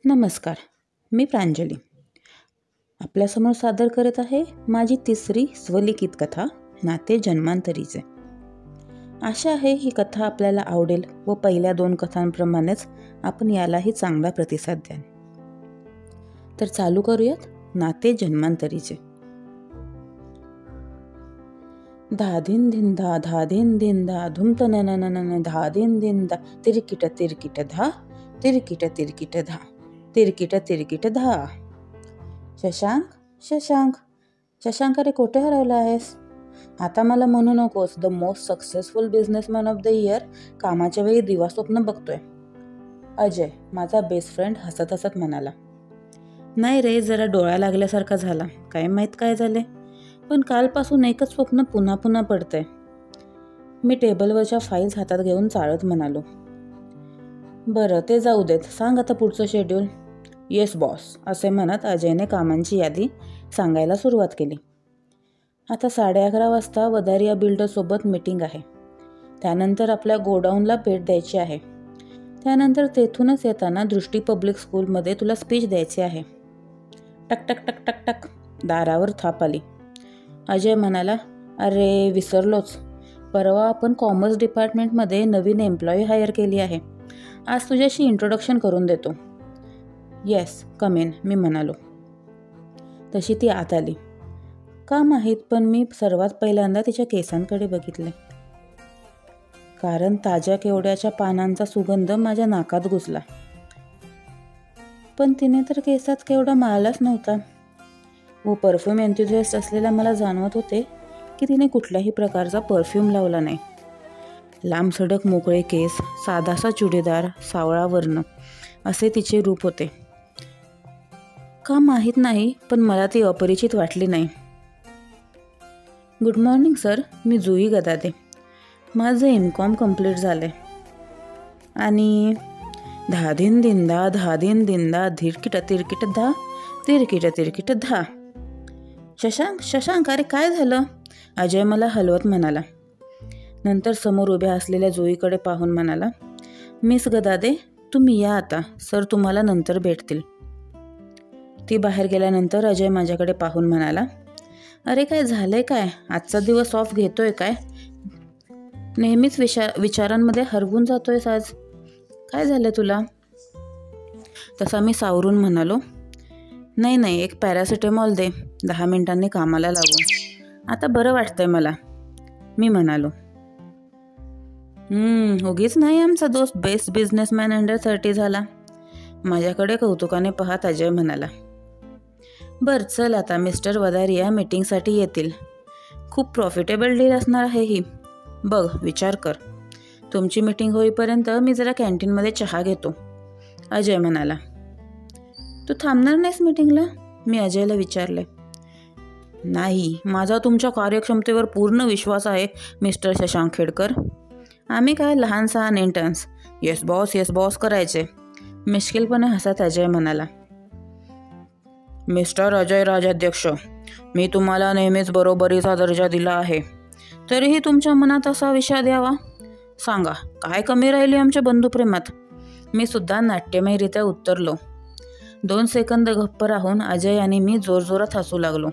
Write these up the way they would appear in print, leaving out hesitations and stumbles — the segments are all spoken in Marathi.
नमस्कार, मी प्रांजली. आपल्यासमोर सादर करत आहे माझी तिसरी स्वलिखित कथा, नाते जन्मांतरीचे. आशा आहे ही कथा आपल्याला आवडेल व पहिल्या 2 कथांप्रमाणेच आपण यालाही चांगला प्रतिसाद द्याल. तर चालू करूयात नाते जन्मांतरीचे. धा दिन दिन धा धा दिन दिन धा धुमत नन धा दिन दिन धा तिरकिट तिरकिट धा तिरकिट तिरकिट धा तिरकिट तिरकिट धा. शशांक शशांक शशांक, अरे कुठे हरवला आहेस? आता मला म्हणू नकोस the most successful businessman of the year कामाच्या वेळी दिवा स्वप्न बघतोय. अजय, माझा बेस्ट फ्रेंड, हसत हसत म्हणाला. नाही रे, जरा डोळा लागल्यासारखा झाला. काय माहीत काय झाले, पण कालपासून एकच स्वप्न पुन्हा पुन्हा पडतंय. मी टेबलवरच्या फाईल्स हातात घेऊन चाळत म्हणालो. बरं, ते जाऊ देत, सांग आता पुढचं शेड्यूल. येस बॉस, असे म्हणत अजयने कामांची यादी सांगायला सुरुवात केली. आता 11:30 वाजता वदारिया बिल्डरसोबत मीटिंग आहे. त्यानंतर आपल्या गोडाऊनला भेट द्यायची आहे. त्यानंतर तेथूनच येताना दृष्टी पब्लिक स्कूलमध्ये तुला स्पीच द्यायची आहे. टक टक टक टक टक दारावर थाप आली. अजय म्हणाला, अरे विसरलोच, परवा आपण कॉमर्स डिपार्टमेंटमध्ये नवीन एम्प्लॉई हायर केली आहे. आज तुझ्याशी इंट्रोडक्शन करून देतो. येस, कम इन, मी म्हणालो. तशी ती आत आली. का माहीत, पण मी सर्वात पहिल्यांदा तिच्या केसांकडे बघितले. कारण ताज्या केवड्याच्या पानांचा सुगंध माझ्या नाकात घुसला. पण तिने तर केसात केवडा मारलाच नव्हता. व परफ्यूम एन्थुझियास्ट असलेला मला जाणवत होते की तिने कुठल्याही प्रकारचा परफ्यूम लावला नाही. लांब सडक मोकळे केस, साधासा चुडीदार, सावळा वर्ण असे तिचे रूप होते. का माहीत नाही, पण मला ती अपरिचित वाटली नाही. गुड मॉर्निंग सर, मी जुई गदादे. माझं एम.कॉम कंप्लीट झाले. आणि धा दिन दिंदा धा दिन दिंदा धिरकिट तिरकिट धा तिरकिट तिरकिट धा. शशांक, अरे काय झालं? अजय मला हलवत म्हणाला. नंतर समोर उभ्या असलेल्या जुईकडे पाहून म्हणाला, मिस गदादे, तुम्ही या आता, सर तुम्हाला नंतर भेटतील. ती बाहेर गेल्यानंतर अजय माझ्याकडे पाहून म्हणाला, अरे काय झालंय काय? आजचा दिवस ऑफ घेतोय काय? नेहमीच विचारांमध्ये हरवून जातोयस आज. काय झालं तुला? तसा मी सावरून म्हणालो, नाही, एक पॅरासिटेमॉल दे, 10 मिनिटांनी कामाला लागू. आता बरं वाटतंय मला, मी म्हणालो. उगीच नाही आमचा दोस्त बेस्ट बिझनेसमॅन अंडर 30 झाला. माझ्याकडे कौतुकाने पाहत अजय म्हणाला. बरं चल, आता मिस्टर वदारिया मीटिंगसाठी येतील. खूप प्रॉफिटेबल डील असणार आहे ही. बघ, विचार कर. तुमची मीटिंग होईपर्यंत मी जरा कॅन्टीनमध्ये चहा घेतो, अजय म्हणाला. तू थांबणार नाहीस मीटिंगला? मी अजयला विचारले. नाही, माझा तुमच्या कार्यक्षमतेवर पूर्ण विश्वास आहे मिस्टर शशांक खेडकर. आम्ही काय लहान सहान इंटर्न्स येस बॉस करायचे, मिश्किलपणे हसत अजय म्हणाला. मिस्टर अजय राजाध्यक्ष, मी तुम्हाला नेहमीच बरोबरीचा दर्जा दिला आहे, तरीही तुमच्या मनात असा विषाद यावा? सांगा, काय कमी राहिली आमच्या बंधुप्रेमात? मी सुद्धा नाट्यमयरित्या उत्तरलो. 2 सेकंद गप्प राहून अजय आणि मी जोरजोरात हसू लागलो.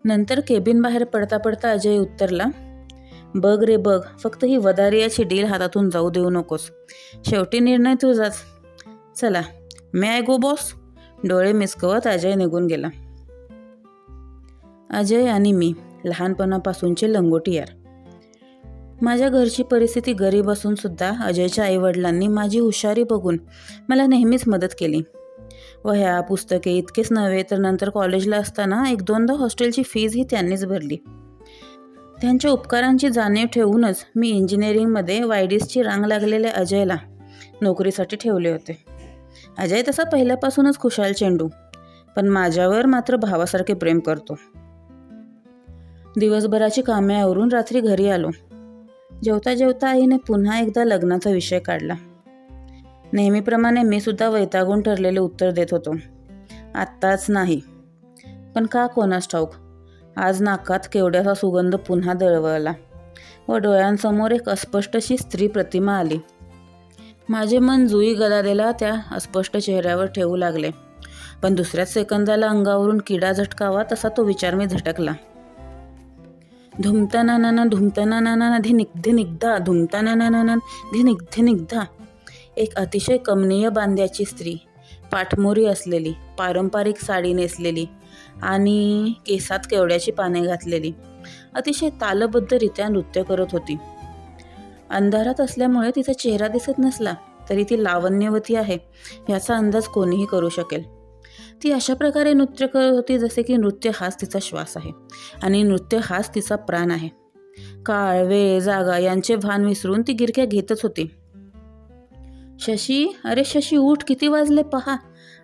नंतर केबिन बाहेर पडता पडता अजय उत्तरला, बघ रे बघ, फक्त ही वदारियाची डील हातातून जाऊ देऊ नकोस. शेवटी निर्णय तुझाच. चला, मे आय गो बॉस? डोळे मिसकवत अजय निघून गेला. अजय आणि मी लहानपणापासूनचे लंगोटी यार. माझ्या घरची परिस्थिती गरीब असून सुद्धा अजयच्या आईवडिलांनी माझी हुशारी बघून मला नेहमीच मदत केली. वह्या पुस्तके इतकेच नव्हे, तर नंतर कॉलेजला असताना 1-2दा हॉस्टेलची फीजही त्यांनीच भरली. त्यांच्या उपकारांची जाणीव ठेवूनच मी इंजिनिअरिंगमध्ये वायडीसची रांग लागलेल्या अजयला नोकरीसाठी ठेवले होते. अजय तसा पहिल्यापासूनच खुशाल चेंडू, पण माझ्यावर मात्र भावासारखे प्रेम करतो. दिवसभराची कामे आवरून रात्री घरी आलो. जेवता जेवता आईने पुन्हा एकदा लग्नाचा विषय काढला. नेहमीप्रमाणे मी सुद्धा वैतागून ठरलेले उत्तर देत होतो, आत्ताच नाही. पण का कोणास ठाऊक, आज नाकात केवड्याचा सुगंध पुन्हा दळवळला व डोळ्यांसमोर एक अस्पष्टशी स्त्री प्रतिमा आली. माझे मन जुई गदादेला त्या अस्पष्ट चेहऱ्यावर ठेवू लागले, पण दुसऱ्याच सेकंदाला अंगावरून किडा झटकावा तसा तो विचार मी झटकला. धुमताना धुमताना धिनिग्धा धुमताना धिनिग्धा. एक अतिशय कमनीय बांध्याची स्त्री, पाठमोरी असलेली, पारंपरिक साडी नेसलेली आणि केसात केवड्याची पाने घातलेली, अतिशय तालबद्धरित्या नृत्य करत होती. अंधारात असल्यामुळे तिचा चेहरा दिसत नसला तरी ती लावण्यवती आहे याचा अंदाज कोणीही करू शकेल. ती अशा प्रकारे नृत्य करत होती जसे की नृत्य हाच तिचा श्वास आहे आणि नृत्य हाच तिचा प्राण आहे. काळ, वेळ, जागा यांचे भान विसरून ती गिरक्या घेतच होती. शशी, अरे शशी उठ, किती वाजले पहा.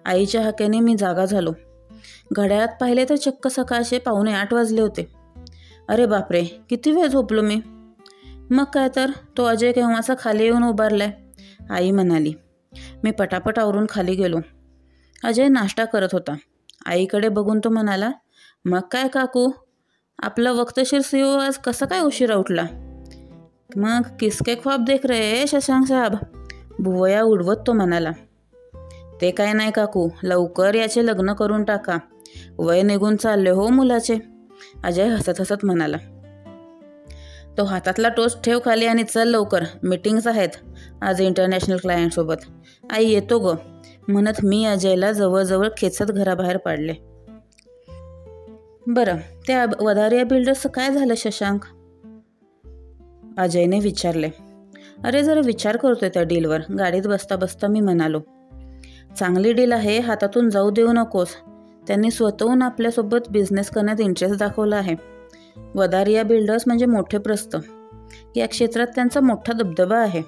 आईच्या हाकेने मी जागा झालो. घड्याळात पाहिले तर चक्क सकाळचे 7:45 वाजले होते. अरे बापरे, किती वेळ झोपलो मी. मग काय तर, तो अजय केव्हाचा खाली येऊन उभारलाय, आई म्हणाली. मी पटापट आवरून खाली गेलो. अजय नाश्ता करत होता. आईकडे बघून तो म्हणाला, मग काय काकू, आपला वक्तशीर सीओ आज कसा काय उशिरा उठला. मग किसके ख्वाब देख रहे शशांक साहेब, भुवया उडवत तो म्हणाला. ते काय नाही काकू, लवकर याचे लग्न करून टाका, वय निघून चालले हो मुलाचे, अजय हसत हसत म्हणाला. तो हातातला टोस्ट ठेव खाली आणि चल लवकर, मीटिंग्स आहेत आज इंटरनॅशनल क्लायंटसोबत. आई येतो ग, म्हणत मी अजयला जवळजवळ खेचत घराबाहेर पाडले. बरं, त्या वधारिया बिल्डर्सचं काय झालं शशांक, अजयने विचारले. अरे जरा विचार करतोय त्या डीलवर, गाडीत बसता बसता मी म्हणालो. चांगली डील आहे, हातातून जाऊ देऊ नकोस. त्यांनी स्वतःहून आपल्यासोबत बिझनेस करण्यात इंटरेस्ट दाखवला आहे. वधारिया बिल्डर्स म्हणजे मोठे प्रस्थ, या क्षेत्रात त्यांचा मोठा दबदबा आहे.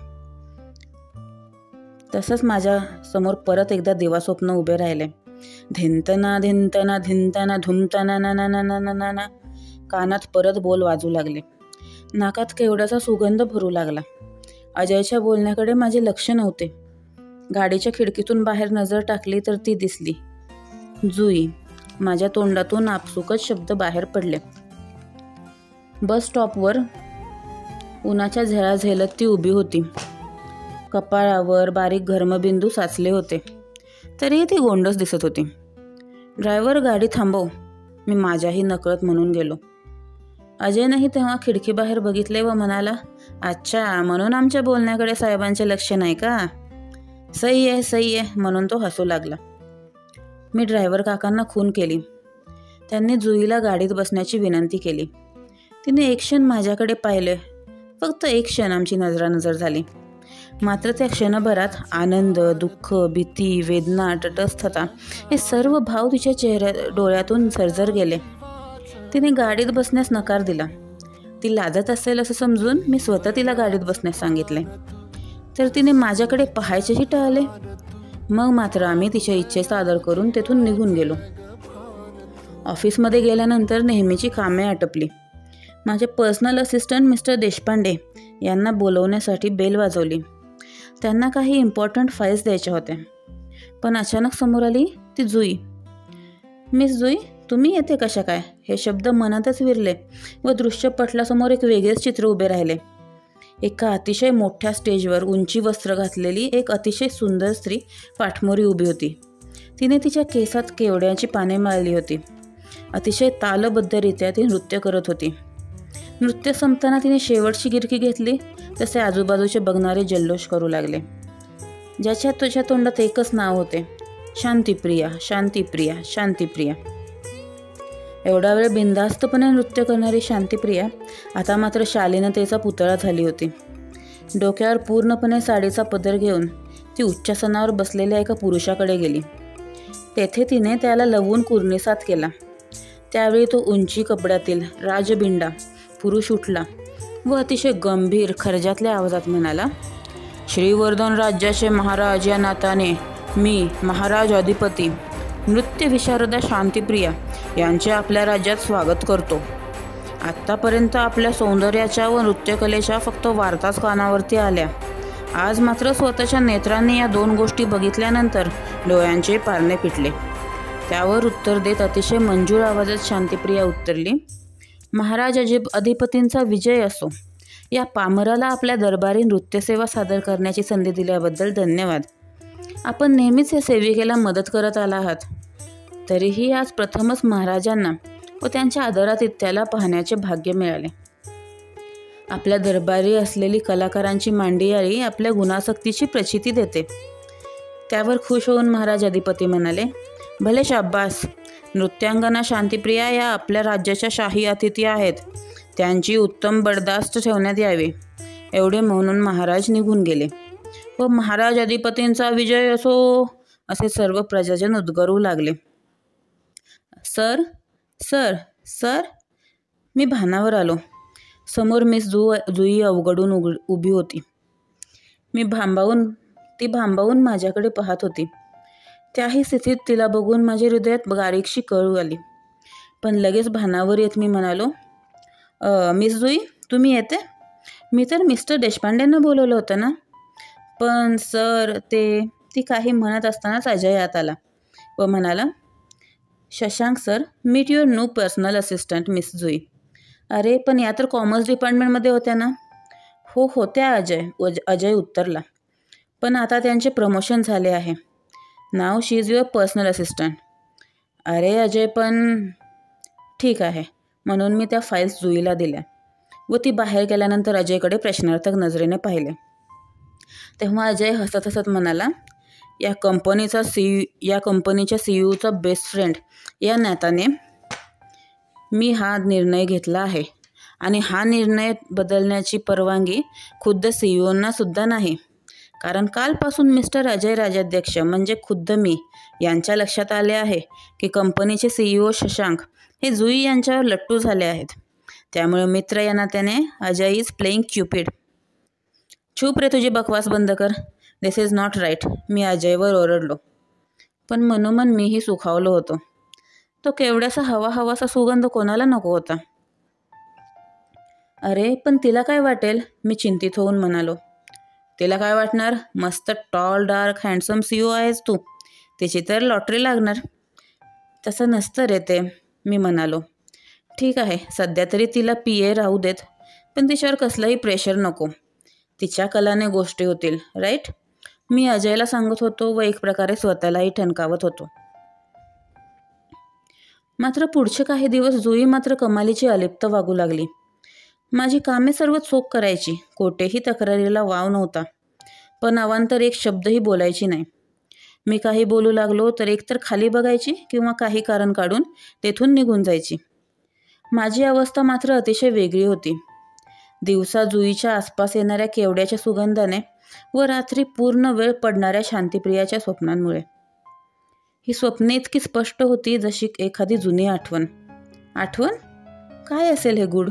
तसंच माझ्या समोर परत एकदा दिवास्वप्न उभे राहिले. धिंतना धिंतना धिंतना धुमताना ना ना ना ना ना ना. कानात परत बोल वाजू लागले. नाकात केवड्याचा सुगंध भरू लागला. अजयच्या बोलण्याकडे माझे लक्ष नव्हते. गाडीच्या खिडकीतून बाहेर नजर टाकली तर ती दिसली, जुई. माझ्या तोंडातून आपसुकच शब्द बाहेर पडले. बस स्टॉपवर उन्हाच्या झळा झेलत ती उभी होती. कपाळावर बारीक घर्मबिंदू साचले होते, तरीही ती गोंडस दिसत होती. ड्रायव्हर, गाडी थांबव, मी माझ्याही नकळत म्हणून गेलो. अजयनेही तेव्हा खिडकीबाहेर बघितले व म्हणाला, अच्छा, म्हणून आमच्या बोलण्याकडे साहेबांचे लक्ष नाही का. सही आहे म्हणून तो हसू लागला. मी ड्रायव्हर काकांना खून केली. त्यांनी जुईला गाडीत बसण्याची विनंती केली. तिने एक क्षण माझ्याकडे पाहिले. फक्त एक क्षण आमची नजरानजर झाली. मात्र त्या क्षणभरात आनंद, दुःख, भीती, वेदना, तटस्थता हे सर्व भाव तिच्या डोळ्यातून झरझर गेले. तिने गाडीत बसण्यास नकार दिला. ती लाजत असेल असं समजून मी स्वतः तिला गाडीत बसण्यास सांगितले, तर तिने माझ्याकडे पाहायचेही टाळले. मग मात्र आम्ही तिच्या इच्छेचा आदर करून तेथून निघून गेलो. ऑफिसमध्ये गेल्यानंतर नेहमीची कामे आटपली. माझे पर्सनल असिस्टंट मिस्टर देशपांडे यांना बोलवण्यासाठी बेल वाजवली. त्यांना काही इम्पॉर्टंट फाईल्स द्यायच्या होत्या. पण अचानक समोर आली ती जुई. मिस जुई, तुम्ही येते कशा काय, हे शब्द मनातच विरले व दृश्यपटलासमोर एक वेगळेच चित्र उभे राहिले. एका अतिशय मोठ्या स्टेजवर उंची वस्त्र घातलेली एक अतिशय सुंदर स्त्री पाठमोरी उभी होती. तिने तिच्या केसात केवड्याची पाने माळली होती. अतिशय तालबद्धरित्या ती नृत्य करत होती. नृत्य संपताना तिने शेवटची गिरकी घेतली तसे आजूबाजूचे बघणारे जल्लोष करू लागले. ज्याच्या तुझ्या तोंडात एकच नाव होते, शांतिप्रिया, शांतिप्रिया, शांतिप्रिया. एवढा वेळ बिनधास्तपणे नृत्य करणारी शांतिप्रिया आता मात्र शालीनतेचा पुतळा झाली होती. डोक्यावर पूर्णपणे साडीचा पदर घेऊन ती उच्चासनावर बसलेल्या एका पुरुषाकडे गेली. तेथे तिने त्याला लवून कुर्निसात केला. त्यावेळी तो उंची कपड्यातील राजबिंडा पुरुष उठला व अतिशय गंभीर खर्जातल्या आवाजात म्हणाला, श्रीवर्धन राज्याचे महाराज या नात्याने मी महाराज अधिपती नृत्य विशारदा शांतिप्रिया यांचे आपल्या राज्यात स्वागत करतो. आत्तापर्यंत आपल्या सौंदर्याच्या व नृत्यकलेच्या फक्त वार्ताच कानावरती आल्या. आज मात्र स्वतःच्या नेत्रांनी या दोन गोष्टी बघितल्यानंतर डोळ्यांचे पारणे पिटले. त्यावर उत्तर देत अतिशय मंजूळ आवाजात शांतिप्रिया उत्तरली, महाराज अधिपतींचा विजय असो. या पामराला आपल्या दरबारी नृत्यसेवा सादर करण्याची संधी दिल्याबद्दल धन्यवाद. आपण नेहमीच या सेविकेला मदत करत आला आहात. तरीही आज प्रथमच महाराजांना व त्यांच्या आदरातिथ्याला पाहण्याचे भाग्य मिळाले. आपल्या दरबारी असलेली कलाकारांची मांडियाळी आपल्या गुणासक्तीची प्रचिती देते. त्यावर खुश होऊन महाराज अधिपती म्हणाले, भले शाब्बास. नृत्यांगना शांतिप्रिया या आपल्या राज्याच्या शाही अतिथी आहेत. त्यांची उत्तम बडदास्त ठेवण्यात यावी. एवढे म्हणून महाराज निघून गेले व महाराज अधिपतींचा विजय असो असे सर्व प्रजाजन उद्गारू लागले. सर सर सर, मी भानावर आलो. समोर मिस जुई अवघडून उभी होती. ती भांबावून माझ्याकडे पाहत होती. त्याही स्थितीत तिला बघून माझ्या हृदयात बारीकशी कळ आली. पण लगेच भानावर येत मी म्हणालो, मिस जुई, तुम्ही येते? मी तर मिस्टर देशपांडेंना बोलवलं होतं ना. पण सर ती काही म्हणत असतानाच अजय आत आला व म्हणाला, Shashank sir, meet your new personal assistant miss Jui. अरे पण या तर कॉमर्स डिपार्टमेंटमध्ये होत्या ना. हो होत्या अजय उत्तरला. पण आता त्यांचे प्रमोशन झाले आहे. Now she is your personal assistant. अरे अजय, पण ठीक आहे. म्हणून मी त्या फाईल्स जुईला दिल्या व ती बाहेर गेल्यानंतर अजयकडे प्रश्नार्थक नजरेने पाहिले. तेव्हा अजय हसत हसत म्हणाला, या कंपनीच्या सीईओचा बेस्ट फ्रेंड या नात्याने मी हा निर्णय घेतला आहे आणि हा निर्णय बदलण्याची परवानगी खुद्द सीईओंना सुद्धा नाही. कारण कालपासून मिस्टर अजय राजाध्यक्ष म्हणजे खुद्द मी यांच्या लक्षात आले आहे की कंपनीचे सीईओ शशांक हे जुई यांच्यावर लट्टू झाले आहेत. त्यामुळे मित्र या नात्याने अजय इज प्लेइंग क्युपिड. चूप रे, तुझी बकवास बंद कर. दिस इज नॉट राईट. मी अजयवर ओरडलो. पण मनोमन मीही सुखावलो होतो. तो केवढ्यासा हवासा सुगंध कोणाला नको होता. अरे पण तिला काय वाटेल, मी चिंतित होऊन म्हणालो. तिला काय वाटणार? मस्त टॉल डार्क हँडसम सीईओ आहेस तू. तिची तर लॉटरी लागणार. तसं नसतं रे ते, मी म्हणालो. ठीक आहे, सध्या तरी तिला PA राहू देत, पण तिच्यावर कसलाही प्रेशर नको. तिच्या कलाने गोष्टी होतील, राईट? मी अजयला सांगत होतो व एक प्रकारे स्वतःलाही ठणकावत होतो. मात्र पुढचे काही दिवस जुई मात्र कमालीची अलिप्त वागू लागली. माझी कामे सर्व चोख करायची. कोठेही तक्रारीला वाव नव्हता. पण अवांतर एक शब्दही बोलायची नाही. मी काही बोलू लागलो तर एकतर खाली बघायची किंवा काही कारण काढून तेथून निघून जायची. माझी अवस्था मात्र अतिशय वेगळी होती. दिवसा जुईच्या आसपास येणाऱ्या केवड्याच्या सुगंधाने व रात्री पूर्ण वेळ पडणाऱ्या शांतिप्रियाच्या स्वप्नांमुळे. ही स्वप्ने इतकी स्पष्ट होती जशी एखादी जुनी आठवण. आठवण? काय असेल हे गूढ?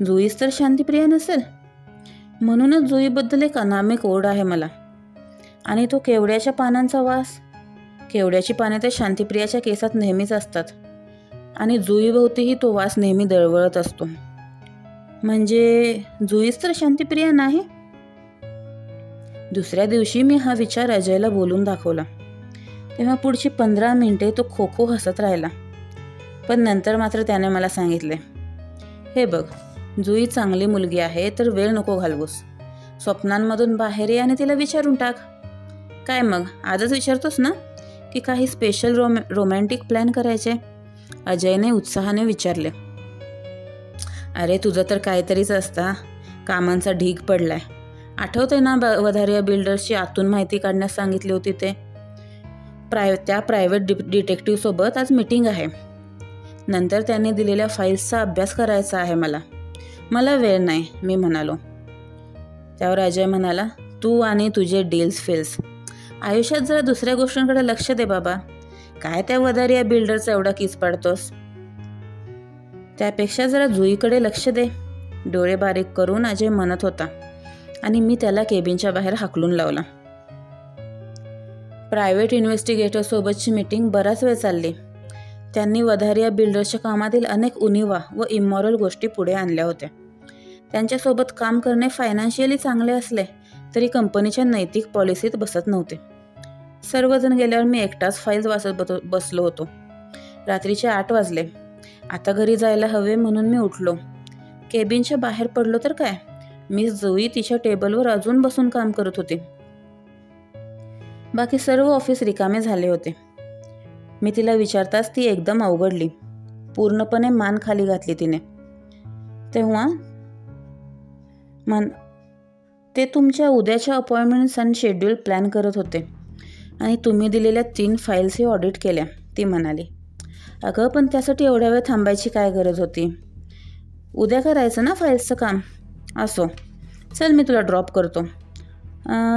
जुईच तर शांतिप्रिया नसेल. म्हणूनच जुईबद्दल एक अनामिक ओढ आहे मला. आणि तो केवड्याच्या पानांचा वास. केवड्याची पाने तर शांतिप्रियाच्या केसात नेहमीच असतात आणि जुईभोवतीही तो वास नेहमी दळवळत असतो. म्हणजे जुईच तर शांतिप्रिया नाही? दुसऱ्या दिवशी मी हा विचार अजयला बोलून दाखवला. तेव्हा पुढची 15 मिनिटे तो खो हसत राहिला. पण नंतर मात्र त्याने मला सांगितले, हे बघ, जुई चांगली मुलगी आहे तर वेळ नको घालवूस. स्वप्नांमधून बाहेर ये आणि तिला विचारून टाक. काय मग, आजच विचारतोस ना की काही स्पेशल रोमॅन्टिक प्लॅन करायचे? अजयने उत्साहाने विचारले. अरे तुझं तर काहीतरीच असता. कामांचा ढीग पडलाय. आठवतंय ना वधारिया बिल्डर्सची आतून माहिती काढण्यास सांगितली होती ते? त्या प्रायव्हेट डिटेक्टिव्हसोबत आज मीटिंग आहे. नंतर त्यांनी दिलेल्या फाईल्सचा अभ्यास करायचा आहे मला वेळ नाही, मी म्हणालो. त्यावर अजय म्हणाला, तू आणि तुझे डील्स फेल्स. आयुष्यात जरा दुसऱ्या गोष्टींकडे लक्ष दे बाबा. काय त्या वधारिया बिल्डरचा एवढा किस पाडतोस? त्यापेक्षा जरा जुईकडे लक्ष दे, डोळे बारीक करून अजय म्हणत होता आणि मी त्याला केबिनच्या बाहेर हाकलून लावला. प्रायव्हेट इन्व्हेस्टिगेटरसोबतची मीटिंग बराच वेळ चालली. त्यांनी वधारिया बिल्डर्सच्या कामातील अनेक उणिवा व इमॉरल गोष्टी पुढे आणल्या होत्या. त्यांच्यासोबत काम करणे फायनान्शियली चांगले असले तरी कंपनीच्या नैतिक पॉलिसीत बसत नव्हते. सर्वजण गेल्यावर मी एकटाच फाईल्स वाचत बसलो होतो. रात्रीचे 8 वाजले. आता घरी जायला हवे म्हणून मी उठलो. केबिनच्या बाहेर पडलो तर काय, मिस जुई तिच्या टेबलवर अजून बसून काम करत होती. बाकी सर्व ऑफिस रिकामे झाले होते. मी तिला विचारताच ती एकदम अवघडली. पूर्णपणे मान खाली घातली तिने. तेव्हा ते तुमच्या उद्याच्या अपॉइंटमेंट्स आणि शेड्यूल प्लॅन करत होते आणि तुम्ही दिलेल्या 3 फाईल्सही ऑडिट केल्या, ती म्हणाली. अगं, पण त्यासाठी एवढ्या वेळ थांबायची काय गरज होती? उद्या करायचं ना फाईल्सचं काम. असो, चल मी तुला ड्रॉप करतो.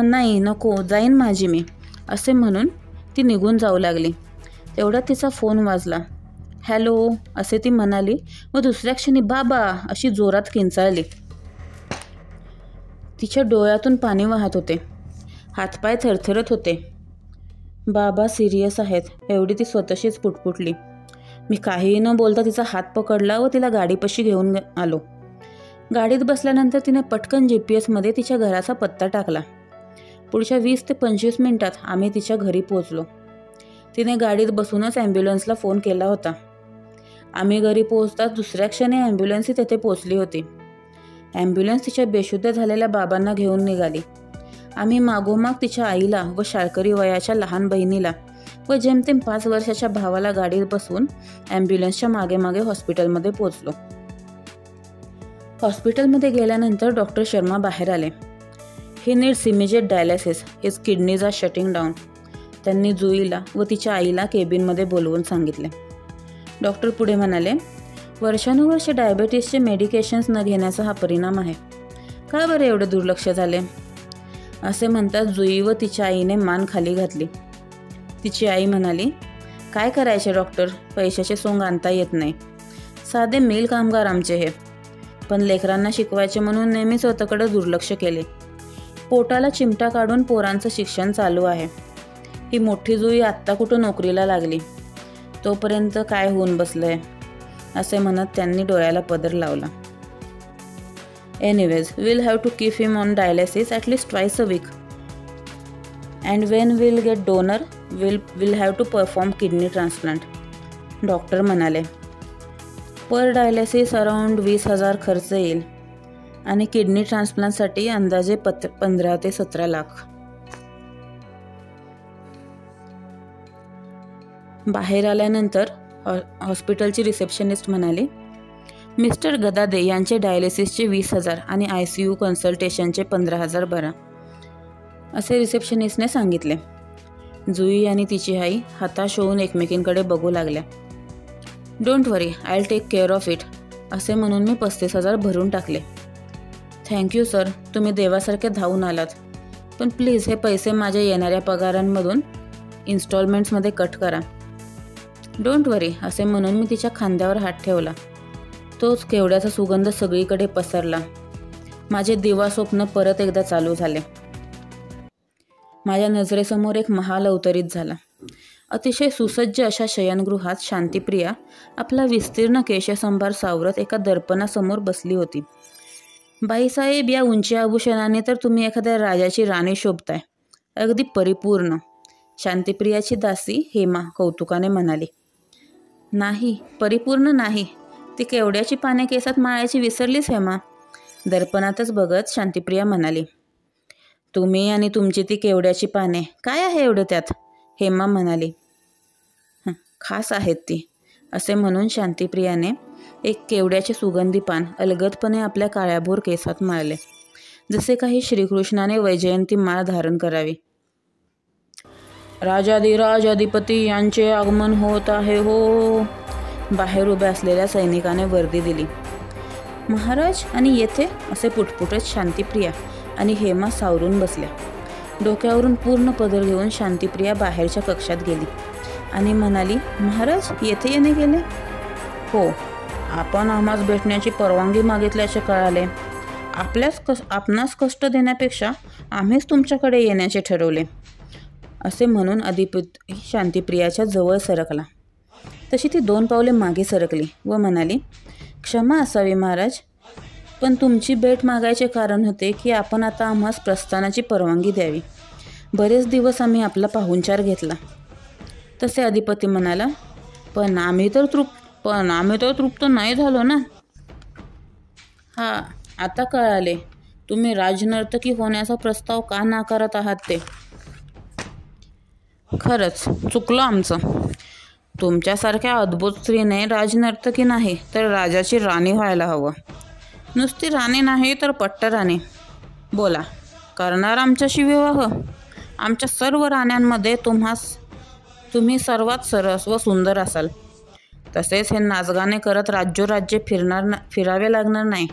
नाही नको, जाईन माझी मी, असे म्हणून ती निघून जाऊ लागली. तेवढ्यात तिचा फोन वाजला. हॅलो असे ती म्हणाली व दुसऱ्या क्षणी बाबा अशी जोरात किंचाळली. तिच्या डोळ्यातून पाणी वाहत होते. हातपाय थरथरत होते. बाबा सिरियस आहेत एवढी ती स्वतःशीच पुटपुटली. मी काहीही न बोलता तिचा हात पकडला व तिला गाडीपाशी घेऊन आलो. गाडीत बसल्यानंतर तिने पटकन GPS-मध्ये तिच्या घराचा पत्ता टाकला. पुढच्या 20 ते 25 मिनिटात आम्ही तिच्या घरी पोहोचलो. तिने गाडीत बसूनच ॲम्ब्युलन्सला फोन केला होता. आम्ही घरी पोहोचताच दुसऱ्या क्षणी ॲम्ब्युलन्सही तेथे पोहोचली होती. ॲम्ब्युलन्स तिच्या बेशुद्ध झालेल्या बाबांना घेऊन निघाली. आम्ही मागोमाग तिच्या आईला व शाळकरी वयाच्या लहान बहिणीला व जेमतेम 5 वर्षाच्या भावाला गाडीत बसवून ॲम्ब्युलन्सच्या मागे मागे हॉस्पिटलमध्ये पोहोचलो. हॉस्पिटलमध्ये गेल्यानंतर डॉक्टर शर्मा बाहेर आले. He needs immediate dialysis, his kidneys are shutting down, त्यांनी जुईला व तिच्या आईला केबिनमध्ये बोलवून सांगितले. डॉक्टर पुढे म्हणाले, वर्षानुवर्ष डायबेटीसचे मेडिकेशन्स न घेण्याचा हा परिणाम आहे. का बरं एवढे दुर्लक्ष झाले? असे म्हणतात जुई व तिच्या आईने मान खाली घातली. तिची आई म्हणाली, काय करायचे डॉक्टर, पैशाचे सोंग आणता येत नाही. साधे मिल कामगार आमचे हे, पण लेकरांना शिकवायचे म्हणून नेहमी स्वतःकडे दुर्लक्ष केले. पोटाला चिमटा काढून पोरांचं शिक्षण चालू आहे. ही मोठी जुई आत्ता कुठं नोकरीला लागली, तोपर्यंत काय होऊन बसलंय, असे म्हणत त्यांनी डोळ्याला पदर लावला. Anyways, we'll have to keep him on dialysis at least twice a week. And when we'll get donor, we'll have to perform kidney transplant. Doctor म्हणाले. पर डायलिसिस अराउंड 20,000 खर्च येईल आणि किडनी ट्रान्सप्लांटसाठी अंदाजे 15 ते 17 लाख. बाहेर आल्यानंतर हॉस्पिटलची रिसेप्शनिस्ट म्हणाली, मिस्टर गदादे यांचे डायलिसिसचे 20,000 आणि ICU कन्सल्टेशनचे 15,000 भरा, असे रिसेप्शनिस्टने सांगितले. जुई आणि तिची आई हताश होऊन एकमेकींकडे बघू लागल्या. Don't worry, I will take care of it, असे म्हणून मी 35,000 भरून टाकले. थँक्यू सर, तुम्ही देवासारखे धावून आलात, पण प्लीज हे पैसे माझ्या येणाऱ्या पगारांमधून इन्स्टॉलमेंट्समध्ये कट करा. डोंट वरी, असे म्हणून मी तिच्या खांद्यावर हात ठेवला. तोच केवड्याचा सुगंध सगळीकडे पसरला. माझे दिवा स्वप्न परत एकदा चालू झाले. माझ्या नजरेसमोर एक महाल अवतरित झाला. अतिशय सुसज्ज अशा शयनगृहात शांतिप्रिया आपला विस्तीर्ण केशसंभार सावरत एका दर्पणासमोर बसली होती. बाईसाहेब, या उंची आभूषणाने तर तुम्ही एखाद्या राजाची राणी शोभताय, अगदी परिपूर्ण, शांतिप्रियाची दासी हेमा कौतुकाने म्हणाली. नाही, परिपूर्ण नाही, ती केवड्याची पाने केसात माळायची विसरलीस हेमा, दर्पणातच बघत शांतिप्रिया म्हणाली. तुम्ही आणि तुमची ती केवड्याची पाने, काय आहे एवढं त्यात, हेमा म्हणाली. खास आहेत ती, असे म्हणून शांतिप्रियाने एक केवड्याचे सुगंधी पान अलगदपणे आपल्या काळ्याभोर केसात माळले, जसे काही श्रीकृष्णाने वैजयंती माळ धारण करावी. राजाधिराज अधिपती यांचे आगमन होत आहे हो, बाहेर उभ्या असलेल्या सैनिकाने वर्दी दिली. महाराज आणि येथे, असे पुटपुटत शांतिप्रिया आणि हेमा सावरून बसल्या. डोक्यावरून पूर्ण पदर घेऊन शांतिप्रिया बाहेरच्या कक्षात गेली आणि म्हणाली, महाराज येथे येणे गेले? हो, आपण आम्हास भेटण्याची परवानगी मागितल्याचे कळाले. आपणास कष्ट देण्यापेक्षा आम्हीच तुमच्याकडे येण्याचे ठरवले, असे म्हणून अधिपती शांतिप्रियाच्या जवळ सरकला. तशी ती 2 पावले मागे सरकली व म्हणाली, क्षमा असावी महाराज, पण तुमची भेट मागायचे कारण होते की आपण आता आम्हास प्रस्थानाची परवानगी द्यावी. बरेच दिवस आम्ही आपला पाहुणचार घेतला. तसे अधिपती म्हणाला, पण आम्ही तर तृप्त नाही झालो ना. हा, आता कळाले, तुम्ही राजनर्तकी होण्याचा प्रस्ताव का नाकारत आहात ते. खरंच चुकलं आमचं. तुमच्यासारख्या अद्भुत स्त्रीने राजनर्तकी नाही तर राजाची राणी व्हायला हवं. नुसती राणी नाही तर पट्ट राणी. बोला, करणार आमच्याशी विवाह? आमच्या सर्व राण्यांमध्ये तुम्ही सर्वात सरस व सुंदर असाल. तसेच हे नाचगाणे करत राज्योराज्ये फिरावे लागणार नाही.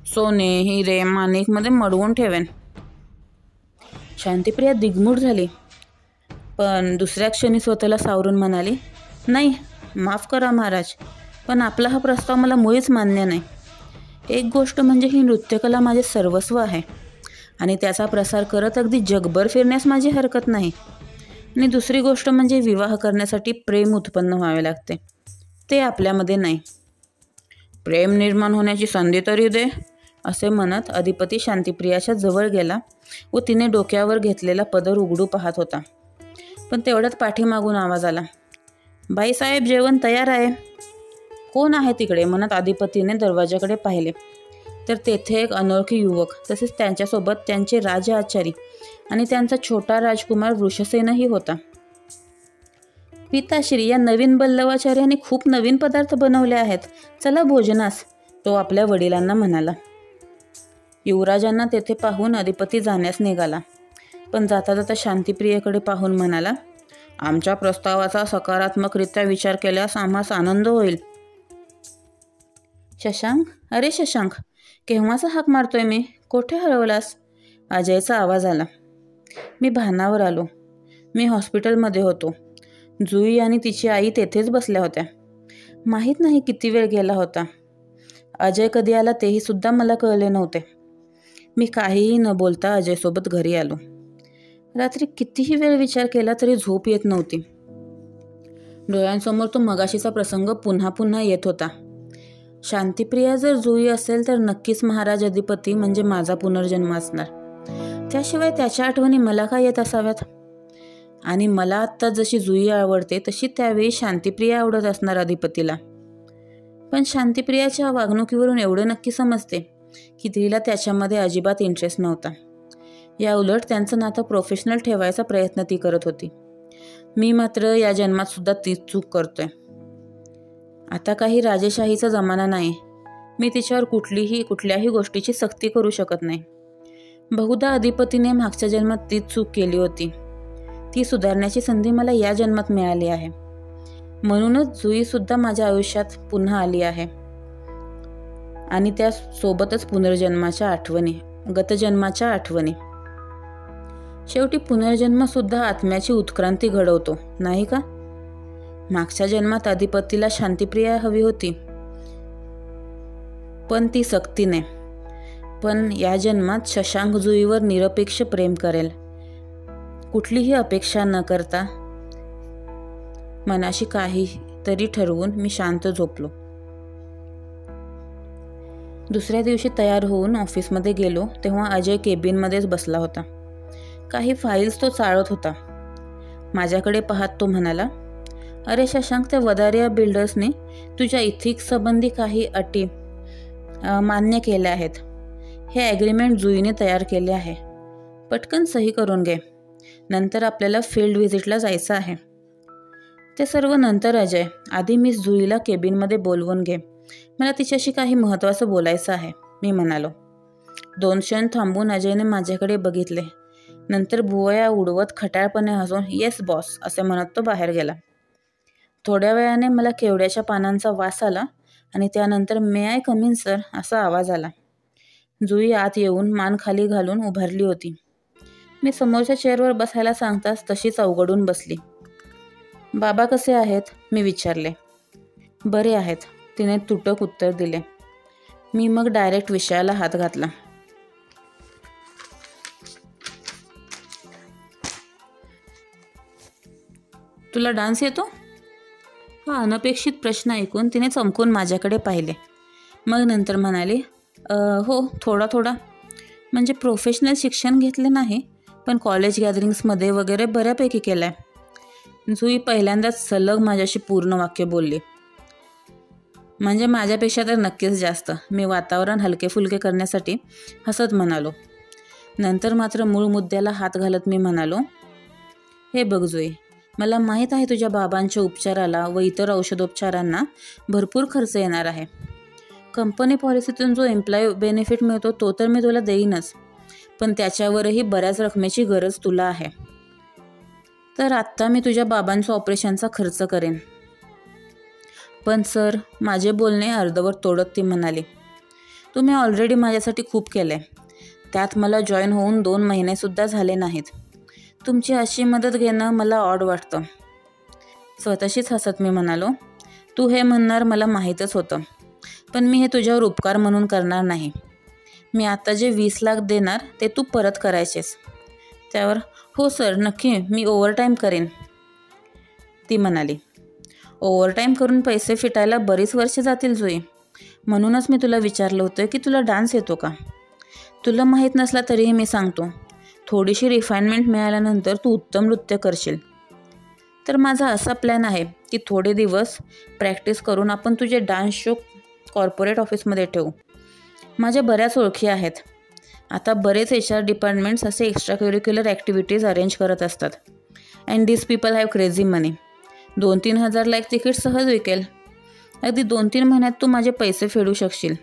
सोने हिरे माणिकमध्ये मडवून ठेवेन. शांतीप्रिया दिग्मूढ झाली, पण दुसऱ्या क्षणी स्वतःला सावरून म्हणाली, नाही, माफ करा महाराज, पण आपला हा प्रस्ताव मला मुळीच मान्य नाही. एक गोष्ट म्हणजे ही नृत्यकला माझे सर्वस्व आहे आणि त्याचा प्रसार करत अगदी जगभर फिरण्यास माझी हरकत नाही. आणि दुसरी गोष्ट म्हणजे विवाह करण्यासाठी प्रेम उत्पन्न व्हावे लागते. ते आपल्यामध्ये नाही. प्रेम निर्माण होण्याची संधी तरी दे, असे म्हणत अधिपती शांतीप्रियाच्या जवळ गेला व तिने डोक्यावर घेतलेला पदर उघडू पाहत होता. पण तेवढ्यात पाठीमागून आवाज आला, बाईसाहेब, जेवण तयार आहे. कोण आहे तिकडे, म्हणत अधिपतीने दरवाजाकडे पाहिले तर तेथे एक अनोळखी युवक तसेच त्यांच्यासोबत त्यांचे राजआचारी आणि त्यांचा छोटा राजकुमार वृषसेनही होता. पिताश्री, या नवीन बल्लवाचार्याने खूप नवीन पदार्थ बनवले आहेत. चला भोजनास, तो आपल्या वडिलांना म्हणाला. युवराजांना तेथे पाहून अधिपती जाण्यास निघाला, पण जाता जाता शांतीप्रियेकडे पाहून म्हणाला, आमच्या प्रस्तावाचा सकारात्मकरित्या विचार केल्यास आम्हास आनंद होईल. शशांक, अरे शशांक, केव्हाचा हाक मारतोय मी, कोठे हरवलास? अजयचा आवाज आला. मी भानावर आलो. मी हॉस्पिटलमध्ये होतो. जुई आणि तिची आई तेथेच बसल्या होत्या. माहीत नाही किती वेळ गेला होता. अजय कधी आला तेही सुद्धा मला कळले नव्हते. मी काहीही न बोलता अजयसोबत घरी आलो. रात्री कितीही वेळ विचार केला तरी झोप येत नव्हती. डोळ्यांसमोर तो मगाशीचा प्रसंग पुन्हा पुन्हा येत होता. शांतीप्रिया जर जुई असेल तर नक्कीच महाराज अधिपती म्हणजे माझा पुनर्जन्म असणार. त्याशिवाय त्याच्या आठवणी मला का येत असाव्यात? आणि मला आत्ता जशी जुई आवडते तशी त्यावेळी शांतीप्रिया आवडत असणार अधिपतीला. पण शांतीप्रियाच्या वागणुकीवरून एवढे नक्की समजते की तिला त्याच्यामध्ये अजिबात इंटरेस्ट नव्हता. या उलट त्यांचं नातं प्रोफेशनल ठेवायचा प्रयत्न ती करत होती. मी मात्र या जन्मात सुद्धा तीच चूक करतोय. आता काही राजेशाहीचा जमाना नाही. मी तिच्यावर कुठल्याही गोष्टीची सक्ती करू शकत नाही. बहुधा अधिपतीने मागच्या जन्मात तीच चूक केली होती. ती सुधारण्याची संधी मला या जन्मात मिळाली आहे. म्हणूनच जुईसुद्धा माझ्या आयुष्यात पुन्हा आली आहे. आणि त्यासोबतच पुनर्जन्माच्या आठवणी, गतजन्माच्या आठवणी. शेवटी पुनर्जन्मसुद्धा आत्म्याची उत्क्रांती घडवतो, नाही का? मागच्या जन्मात अधिपतीला शांतीप्रिया हवी होती, पण ती सक्तीने. पण या जन्मात शशांक जुईवर निरपेक्ष प्रेम करेल. कुठलीही अपेक्षा न करता मनाशी काहीतरी ठरवून मी शांत झोपलो. दुसऱ्या दिवशी तयार होऊन ऑफिसमध्ये गेलो तेव्हा अजय केबिनमध्येच बसला होता. काही फाईल्स तो चाळत होता. माझ्याकडे पाहत तो म्हणाला, अरे शशांक, त्या वदारिया बिल्डर्सने तुझ्या इथिक्स संबंधी काही अटी मान्य केल्या आहेत. हे ॲग्रीमेंट जुईने तयार केले आहे. पटकन सही करून घे. नंतर आपल्याला फील्ड व्हिजिटला जायचं आहे. ते सर्व नंतर अजय. आधी मिस जुईला केबिनमध्ये बोलवून घे. मला तिच्याशी काही महत्त्वाचं बोलायचं आहे, मी म्हणालो. 2 क्षण थांबून अजयने माझ्याकडे बघितले. नंतर भुवया उडवत खट्याळपणे हसून येस बॉस असे म्हणत तो बाहेर गेला. थोड्या वेळाने मला केवड्याच्या पानांचा वास आला आणि त्यानंतर मे आय कम इन सर असा आवाज आला. जुई आत येऊन मान खाली घालून उभारली होती. मी समोरच्या चेअरवर बसायला सांगताच तशीच अवघडून बसली. बाबा कसे आहेत, मी विचारले. बरे आहेत, तिने तुटक उत्तर दिले. मी मग डायरेक्ट विषयाला हात घातला. तुला डान्स येतो? हा अनपेक्षित प्रश्न ऐकून तिने चमकून माझ्याकडे पाहिले. मग नंतर म्हणाली, हो थोडा थोडा. म्हणजे प्रोफेशनल शिक्षण घेतले नाही, पण कॉलेज गॅदरिंग्समध्ये वगैरे बऱ्यापैकी केलं आहे. जुई पहिल्यांदाच सलग माझ्याशी पूर्ण वाक्य बोलली. म्हणजे माझ्यापेक्षा तर नक्कीच जास्त, मी वातावरण हलके फुलके करण्यासाठी हसत म्हणालो. नंतर मात्र मूळ मुद्द्याला हात घालत मी म्हणालो, हे बघ जुई, मला माहीत आहे तुझ्या बाबांच्या उपचाराला व इतर औषधोपचारांना भरपूर खर्च येणार आहे. कंपनी पॉलिसीतून जो एम्प्लॉय बेनिफिट मिळतो तो तर मी तुला देईनच, पण त्याच्यावरही बऱ्याच रकमेची गरज तुला आहे. तर आत्ता मी तुझ्या बाबांच्या ऑपरेशनचा खर्च करेन. पण सर, माझे बोलणे अर्धवट तोडत ती म्हणाली, तुम्ही ऑलरेडी माझ्यासाठी खूप केलं आहे. त्यात मला जॉईन होऊन 2 महिनेसुद्धा झाले नाहीत. तुमची अशी मदत घेणं मला ऑड वाटतं. स्वतःशीच हसत मी म्हणालो, तू हे म्हणणार मला माहीतच होतं, पण मी हे तुझ्यावर उपकार म्हणून करणार नाही. मी आता जे 20 लाख देणार ते तू परत करायचेस. त्यावर, हो सर, नक्की, मी ओव्हरटाईम करेन, ती म्हणाली. ओव्हरटाईम करून पैसे फिटायला बरीच वर्षे जातील जुई. म्हणूनच मी तुला विचारलं होतं की तुला डान्स येतो का. तुला माहीत नसला तरीही मी सांगतो, थोडीशी रिफाईनमेंट मिळाल्यानंतर तू उत्तम नृत्य करशील. तर माझा असा प्लॅन आहे की थोडे दिवस प्रॅक्टिस करून आपण तुझे डान्स शो कॉर्पोरेट ऑफिसमध्ये ठेवू. माझ्या बऱ्याच ओळखी आहेत. आता बरेच HR डिपार्टमेंट्स असे एक्स्ट्रा करिक्युलर ॲक्टिव्हिटीज अरेंज करत असतात. And this people have crazy money. 2-3 हजारला एक तिकीट सहज विकेल. अगदी 2-3 महिन्यात तू माझे पैसे फेडू शकशील.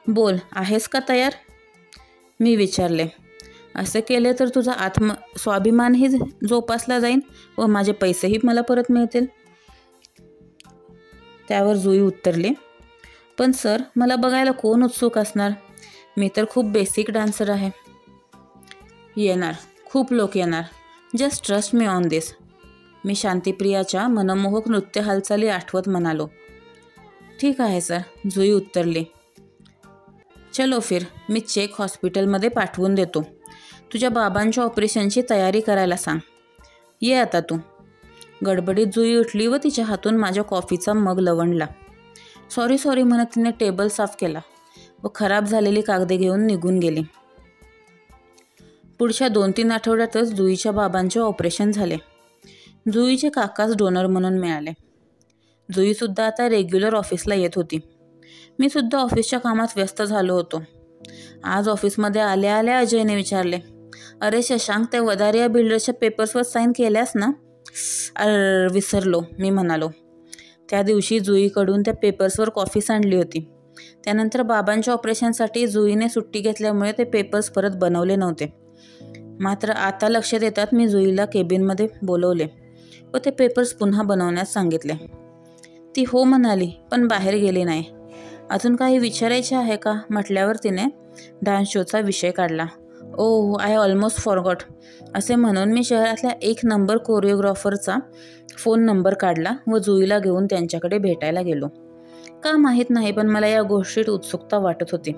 बोल, आहेस का तयार, मी विचारले. असे केले तर तुझा स्वाभिमानही जोपासला जाईल व माझे पैसेही मला परत मिळतील. त्यावर जुई उत्तरली, पण सर, मला बघायला कोण उत्सुक असणार. मी तर खूप बेसिक डान्सर आहे. येणार, खूप लोक येणार. जस्ट ट्रस्ट मी ऑन दिस, मी शांतिप्रियाच्या मनमोहक नृत्य हालचाली आठवत म्हणालो. ठीक आहे सर, जुई उत्तरली. चलो फिर, मी चेक हॉस्पिटलमध्ये पाठवून देतो. तुझ्या बाबांच्या ऑपरेशनची तयारी करायला सांग. ये आता तू. गडबडीत जुई उठली व तिच्या हातून माझ्या कॉफीचा मग लवंडला. सॉरी म्हणत तिने टेबल साफ केला व खराब झालेली कागदे घेऊन निघून गेली. पुढच्या 2-3 आठवड्यातच जुईच्या बाबांचे ऑपरेशन झाले. जुईचे काकाच डोनर म्हणून मिळाले. जुईसुद्धा आता रेग्युलर ऑफिसला येत होती. मी सुद्धा ऑफिसच्या कामात व्यस्त झालो होतो. आज ऑफिसमध्ये आल्या आल्या अजयने विचारले, अरे शशांक, त्या वदारिया बिल्डरच्या पेपर्सवर साईन केल्यास ना. विसरलो, मी म्हणालो. त्या दिवशी जुईकडून त्या पेपर्सवर कॉफी सांडली होती. त्यानंतर बाबांच्या ऑपरेशनसाठी जुईने सुट्टी घेतल्यामुळे ते पेपर्स परत बनवले नव्हते. मात्र आता लक्षात येतात मी जुईला केबिनमध्ये बोलवले व ते पेपर्स पुन्हा बनवण्यास सांगितले. ती हो म्हणाली, पण बाहेर गेली नाही. अजून काही विचारायचे आहे का म्हटल्यावर तिने डान्स शोचा विषय काढला. ओह, आय ऑलमोस्ट फॉरगॉट, असे म्हणून मी शहरातल्या 1 नंबर कोरिओग्राफरचा फोन नंबर काढला व जुईला घेऊन त्यांच्याकडे भेटायला गेलो. का माहीत नाही, पण मला या गोष्टीत उत्सुकता वाटत होती.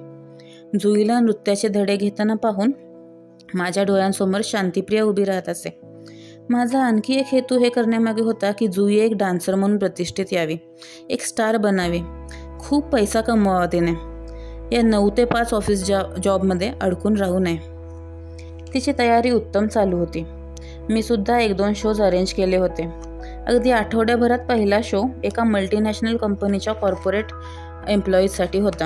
जुईला नृत्याचे धडे घेताना पाहून माझ्या डोळ्यांसमोर शांतिप्रिया उभी राहत असे. माझा आणखी एक हेतू हे करण्यामागे होता की जुई एक डान्सर म्हणून प्रतिष्ठित यावी, एक स्टार बनावी, खूप पैसा कमवावा तिने. या 9 ते 5 ऑफिस जॉबमध्ये अडकून राहू नये. तिची तयारी उत्तम चालू होती. मी सुद्धा 1-2 शोज अरेंज केले होते. अगदी आठवड्याभरात पहिला शो एका मल्टीनॅशनल कंपनीच्या कॉर्पोरेट एम्प्लॉईजसाठी होता.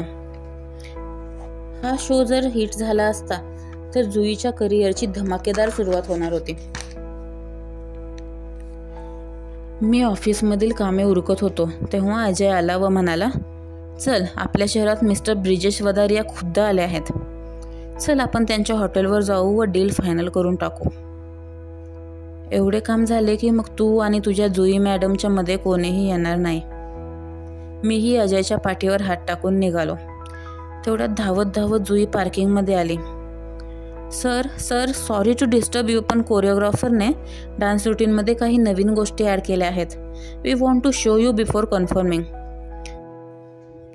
हा शो जर हिट झाला असता तर जुईच्या करिअरची धमाकेदार सुरुवात होणार होती. मी ऑफिसमधील कामे उरकत होतो तेव्हा अजय आला व म्हणाला, चल, आपल्या शहरात मिस्टर ब्रिजेश वदारिया खुद्द आले आहेत. चल, आपण त्यांच्या हॉटेलवर जाऊ व डील फायनल करून टाकू. एवढे काम झाले की मग तू आणि तुझ्या जुई मॅडमच्या मध्ये कोणीही येणार नाही. मीही अजयच्या पाठीवर हात टाकून निघालो. तेवढ्यात धावत जुई पार्किंगमध्ये आली. Sir, sorry to disturb you, पण कोरिओग्राफरने डान्स रुटीनमध्ये काही नवीन गोष्टी ॲड केल्या आहेत. We want to show you before confirming.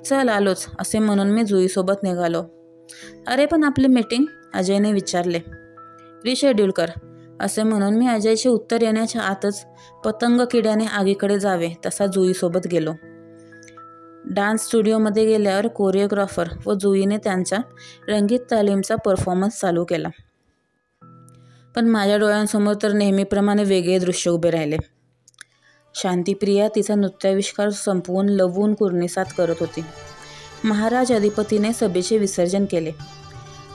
चल, आलोच, असे म्हणून मी जुईसोबत निघालो. अरे पण आपली मीटिंग, अजयने विचारले. रिशेड्यूल कर, असे म्हणून मी अजयचे उत्तर येण्याच्या आतच पतंग किड्याने आगीकडे जावे तसा जुईसोबत गेलो. डान्स स्टुडिओमध्ये गेल्यावर कोरिओग्राफर व जुईने त्यांच्या रंगीत तालीमचा परफॉर्मन्स चालू केला. पण माझ्या डोळ्यांसमोर तर नेहमीप्रमाणे वेगळे दृश्य उभे राहिले. शांतीप्रिया तिचा नृत्याविष्कार संपवून लवून कुर्निसात करत होती. महाराज अधिपतीने सभेचे विसर्जन केले.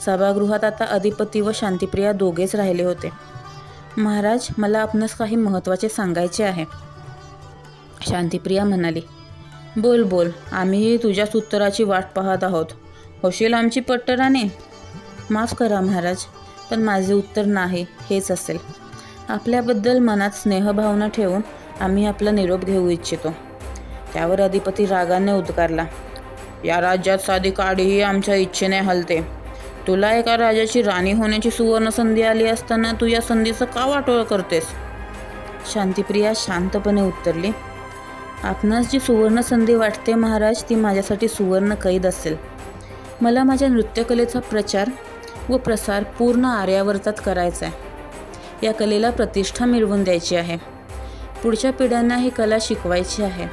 सभागृहात आता अधिपती व शांतीप्रिया दोघेच राहिले होते. महाराज, मला आपणास काही महत्त्वाचे सांगायचे आहे. शांतीप्रिया म्हणाली. बोल बोल, आम्हीही तुझ्याच उत्तराची वाट पाहत आहोत. होशील आमची पट्टराणी? माफ करा महाराज, पण माझे उत्तर नाही हेच असेल. आपल्याबद्दल मनात स्नेहभावना ठेवून आम्ही आपला निरोप घेऊ इच्छितो. त्यावर अधिपती रागाने उद्गारला. या राज्यात साधी काडीही आमच्या इच्छेने हलते. तुला एका राजाची राणी होण्याची सुवर्ण संधी आली असताना तू या संधीचं का वाटोळ करतेस? शांतीप्रिया शांतपणे उत्तरली. आपणास जी सुवर्ण संधी वाटते महाराज, ती माझ्यासाठी सुवर्ण कैद असेल. मला माझ्या नृत्यकलेचा प्रचार व प्रसार पूर्ण आर्यावर्तात करायचा आहे. या कलेला प्रतिष्ठा मिळवून द्यायची आहे. पुढच्या पिढ्यांना ही कला शिकवायची आहे,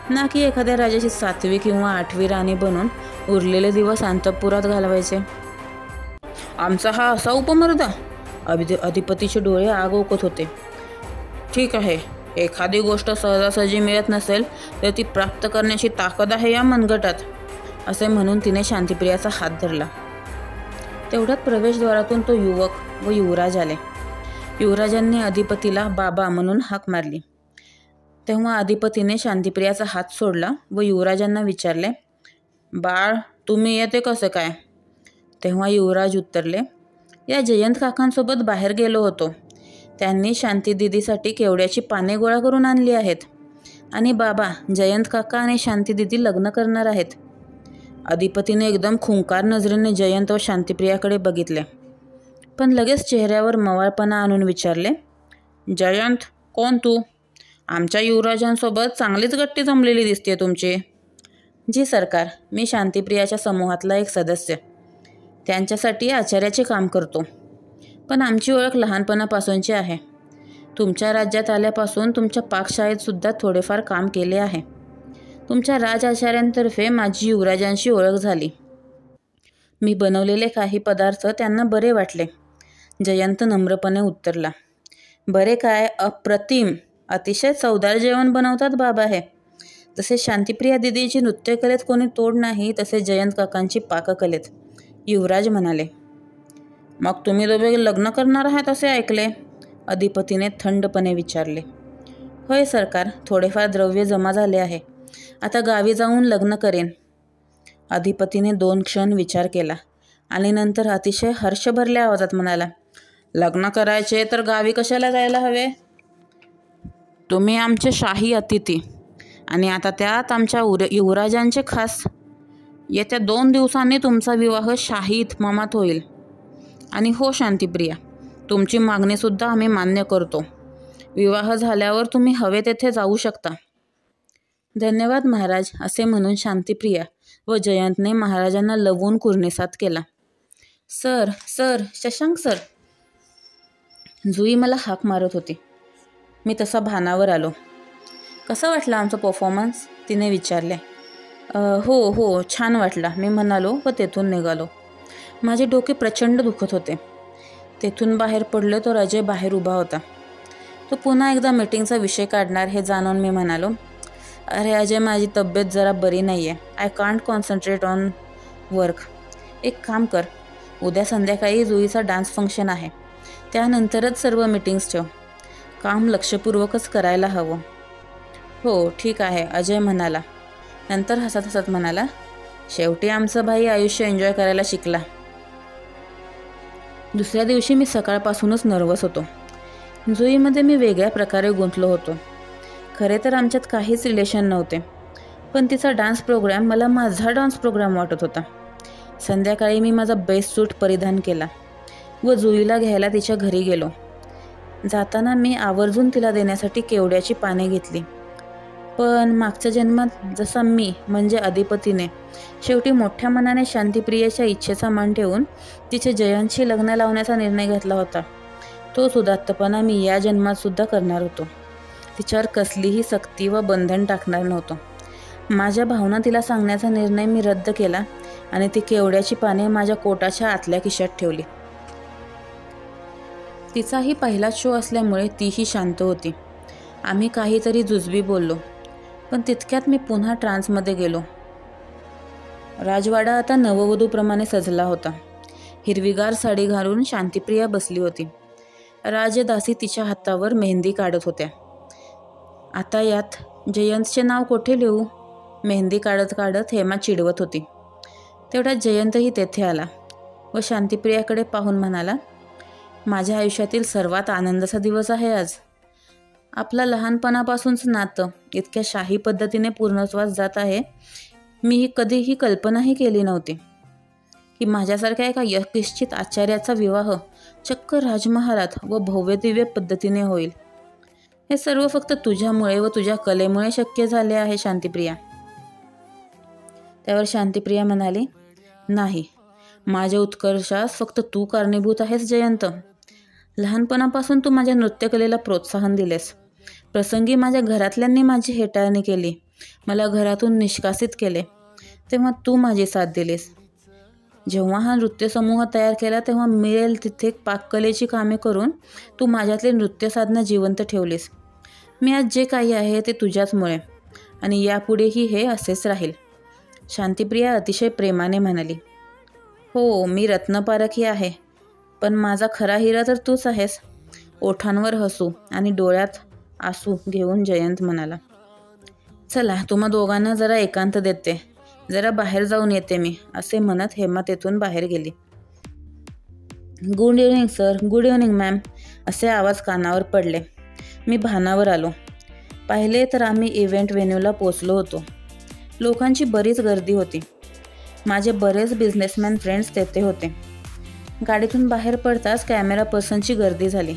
ना की एखाद्या राजाची 7वी किंवा 8वी राणी बनून उरलेले दिवस अंतःपुरात घालवायचे. आमचा हा असा उपमर्द? अधिपतीचे डोळे आग ओकत होते. ठीक आहे, एखादी गोष्ट सहजासहजी मिळत नसेल तर ती प्राप्त करण्याची ताकद आहे या मनगटात, असे म्हणून तिने शांतीप्रियाचा हात धरला. तेवढ्यात प्रवेशद्वारातून तो युवक व युवराज आले. युवराजांनी अधिपतीला बाबा म्हणून हाक मारली. तेव्हा अधिपतीने शांतीप्रियाचा हात सोडला व युवराजांना विचारले, बाळ, तुम्ही येते कसे काय? तेव्हा युवराज उत्तरले, या जयंत काकांसोबत बाहेर गेलो होतो. त्यांनी शांती दिदीसाठी केवड्याची पाने गोळा करून आणली आहेत. आणि बाबा, जयंत काका आणि शांती दिदी लग्न करणार आहेत. अधिपतीने एकदम खुंकार नजरेने जयंत व शांतीप्रियाकडे बघितले, पण लगेच चेहऱ्यावर मवाळपणा आणून विचारले, जयंत, कोण तू? आमच्या युवराजांसोबत चांगलीच गट्टी जमलेली दिसते तुमची. जी सरकार, मी शांतीप्रियाच्या समूहातला एक सदस्य. त्यांच्यासाठी आचार्याचे काम करतो. पण आमची ओळख लहानपणापासूनची आहे. तुमच्या राज्यात आल्यापासून तुमच्या पाकशाळेतसुद्धा थोडेफार काम केले आहे. तुमच्या राजआचार्यांतर्फे माझी युवराजांशी ओळख झाली. मी बनवलेले काही पदार्थ त्यांना बरे वाटले. जयंत नम्रपणे उत्तरला. बरे काय, अप्रतिम, अतिशय चवदार जेवण बनवतात बाबा हे. जसे शांतीप्रिया दिदीची नृत्यकलेत कोणी तोड नाही, तसे जयंत काकांची पाककलेत, युवराज म्हणाले. मग तुम्ही दोघे लग्न करणार आहात असे ऐकले? अधिपतीने थंडपणे विचारले. होय सरकार, थोडेफार द्रव्य जमा झाले आहे. आता गावी जाऊन लग्न करेन. अधिपतीने 2 क्षण विचार केला आणि नंतर अतिशय हर्ष भरल्या आवाजात म्हणाला, लग्न करायचे तर गावी कशाला जायला हवे? तुम्ही आमचे शाही अतिथी आणि आता त्यात आमच्या युवराजांचे खास. येत्या 2 दिवसांनी तुमचा विवाह शाही इतमामात होईल. आणि हो शांतीप्रिया, तुमची मागणीसुद्धा आम्ही मान्य करतो. विवाह झाल्यावर तुम्ही हवे तेथे जाऊ शकता. धन्यवाद महाराज, असे म्हणून शांतीप्रिया व जयंतने महाराजांना लवून कुर्निसात केला. Sir, sir, Shashank sir. Jui मला हाक मारत होती. मी तसा भानावर आलो. कसा वाटला आमचा परफॉर्मन्स? तिने विचारले. हो, छान वाटला, मी म्हणालो व तेथून निघालो. माझे डोके प्रचंड दुखत होते. तेथून बाहेर पडले तर अजय बाहेर उभा होता. तो पुन्हा एकदा मीटिंगचा विषय काढणार हे जाणून मी म्हणालो, अरे अजय, माझी तब्येत जरा बरी नाही आहे. I can't concentrate on work. एक काम कर, उद्या संध्याकाळी जुईचा डान्स फंक्शन आहे. त्यानंतरच सर्व मीटिंग्स ठेव. काम लक्षपूर्वकच करायला हवं. हो ठीक आहे, अजय म्हणाला. नंतर हसत हसत म्हणाला, शेवटी आमचं भाई आयुष्य एन्जॉय करायला शिकला. दुसऱ्या दिवशी मी सकाळपासूनच नर्वस होतो. जुईमध्ये मी वेगळ्या प्रकारे गुंतलो होतो. खरे तर आमच्यात काहीच रिलेशन नव्हते, पण तिचा डान्स प्रोग्राम मला माझा डान्स प्रोग्राम वाटत होता. संध्याकाळी मी माझा बेस्ट सूट परिधान केला व जुईला घ्यायला तिच्या घरी गेलो. जाताना मी आवर्जून तिला देण्यासाठी केवड्याची पाने घेतली. पण मागच्या जन्मात जसा मी म्हणजे अधिपतीने शेवटी मोठ्या मनाने शांतीप्रियेच्या इच्छेचा मान ठेवून तिचे जयंतशी लग्न लावण्याचा निर्णय घेतला होता, तोच उदात्तपणा मी या जन्मातसुद्धा करणार होतो. तिच्यावर कसलीही सक्ती व बंधन टाकणार नव्हतो. माझ्या भावना तिला सांगण्याचा निर्णय मी रद्द केला आणि ती केवड्याची पाने माझ्या कोटाच्या आतल्या खिशात ठेवली. तिचाही पहिलाच शो असल्यामुळे तीही शांत होती. आम्ही काहीतरी जुजबी बोललो, पण तितक्यात मी पुन्हा ट्रान्समध्ये गेलो. राजवाडा आता नववधूप्रमाणे सजला होता. हिरवीगार साडी घालून शांतिप्रिया बसली होती. राजदासी तिच्या हातावर मेहंदी काढत होत्या. आता यात जयंतचे नाव कोठे लिहू? मेहंदी काढत काढत हेमा चिडवत होती. तेवढ्यात जयंतही तेथे आला व शांतिप्रियाकडे पाहून म्हणाला, माझ्या आयुष्यातील सर्वात आनंदाचा दिवस आहे आज. आपलं लहानपणापासूनच नातं इतक्या शाही पद्धतीने पूर्णत्वास जात आहे. मी कधीही कल्पनाही केली नव्हती की माझ्यासारख्या एका यशिक्षित आचार्याचा विवाह चक्क राजमहालात व भव्यदिव्य पद्धतीने होईल. हे सर्व फक्त तुझ्यामुळे व तुझ्या कलेमुळे शक्य झाले आहे शांतिप्रिया. त्यावर शांतिप्रिया म्हणाली, नाही, माझ्या उत्कर्षास फक्त तू कारणीभूत आहेस जयंत. लहानपणापासून तू माझ्या नृत्यकलेला प्रोत्साहन दिलेस. प्रसंगी माझ्या घरातल्यांनी माझी हेटाळणी केली, मला घरातून निष्कासित केले, तेव्हा तू माझी साथ दिलीस. जेव्हा हा नृत्यसमूह तयार केला तेव्हा मिळेल तिथे पाककलेची कामे करून तू माझ्यातली नृत्यसाधना जिवंत ठेवलीस. मी आज जे काही आहे ते तुझ्याचमुळे आणि यापुढेही हे असेच राहील. शांतिप्रिया अतिशय प्रेमाने म्हणाली. हो, मी रत्नपारखी आहे, पण माझा खरा हिरा तर तूच आहेस. ओठांवर हसू आणि डोळ्यात आसू घेऊन जयंत म्हणाला, चला तुम्हा दोघांना जरा एकांत देते, जरा बाहेर जाऊन येते मी, असे म्हणत हेमा तेथून बाहेर गेली. Good evening sir, good evening ma'am, असे आवाज कानावर पडले. मी भानावर आलो. पाहिले तर आम्ही इव्हेंट व्हेन्यूला पोचलो होतो. लोकांची बरीच गर्दी होती. माझे बरेच बिझनेसमॅन फ्रेंड्स तेथे होते. गाडीतून बाहेर पडताच कॅमेरा पर्सनची गर्दी झाली.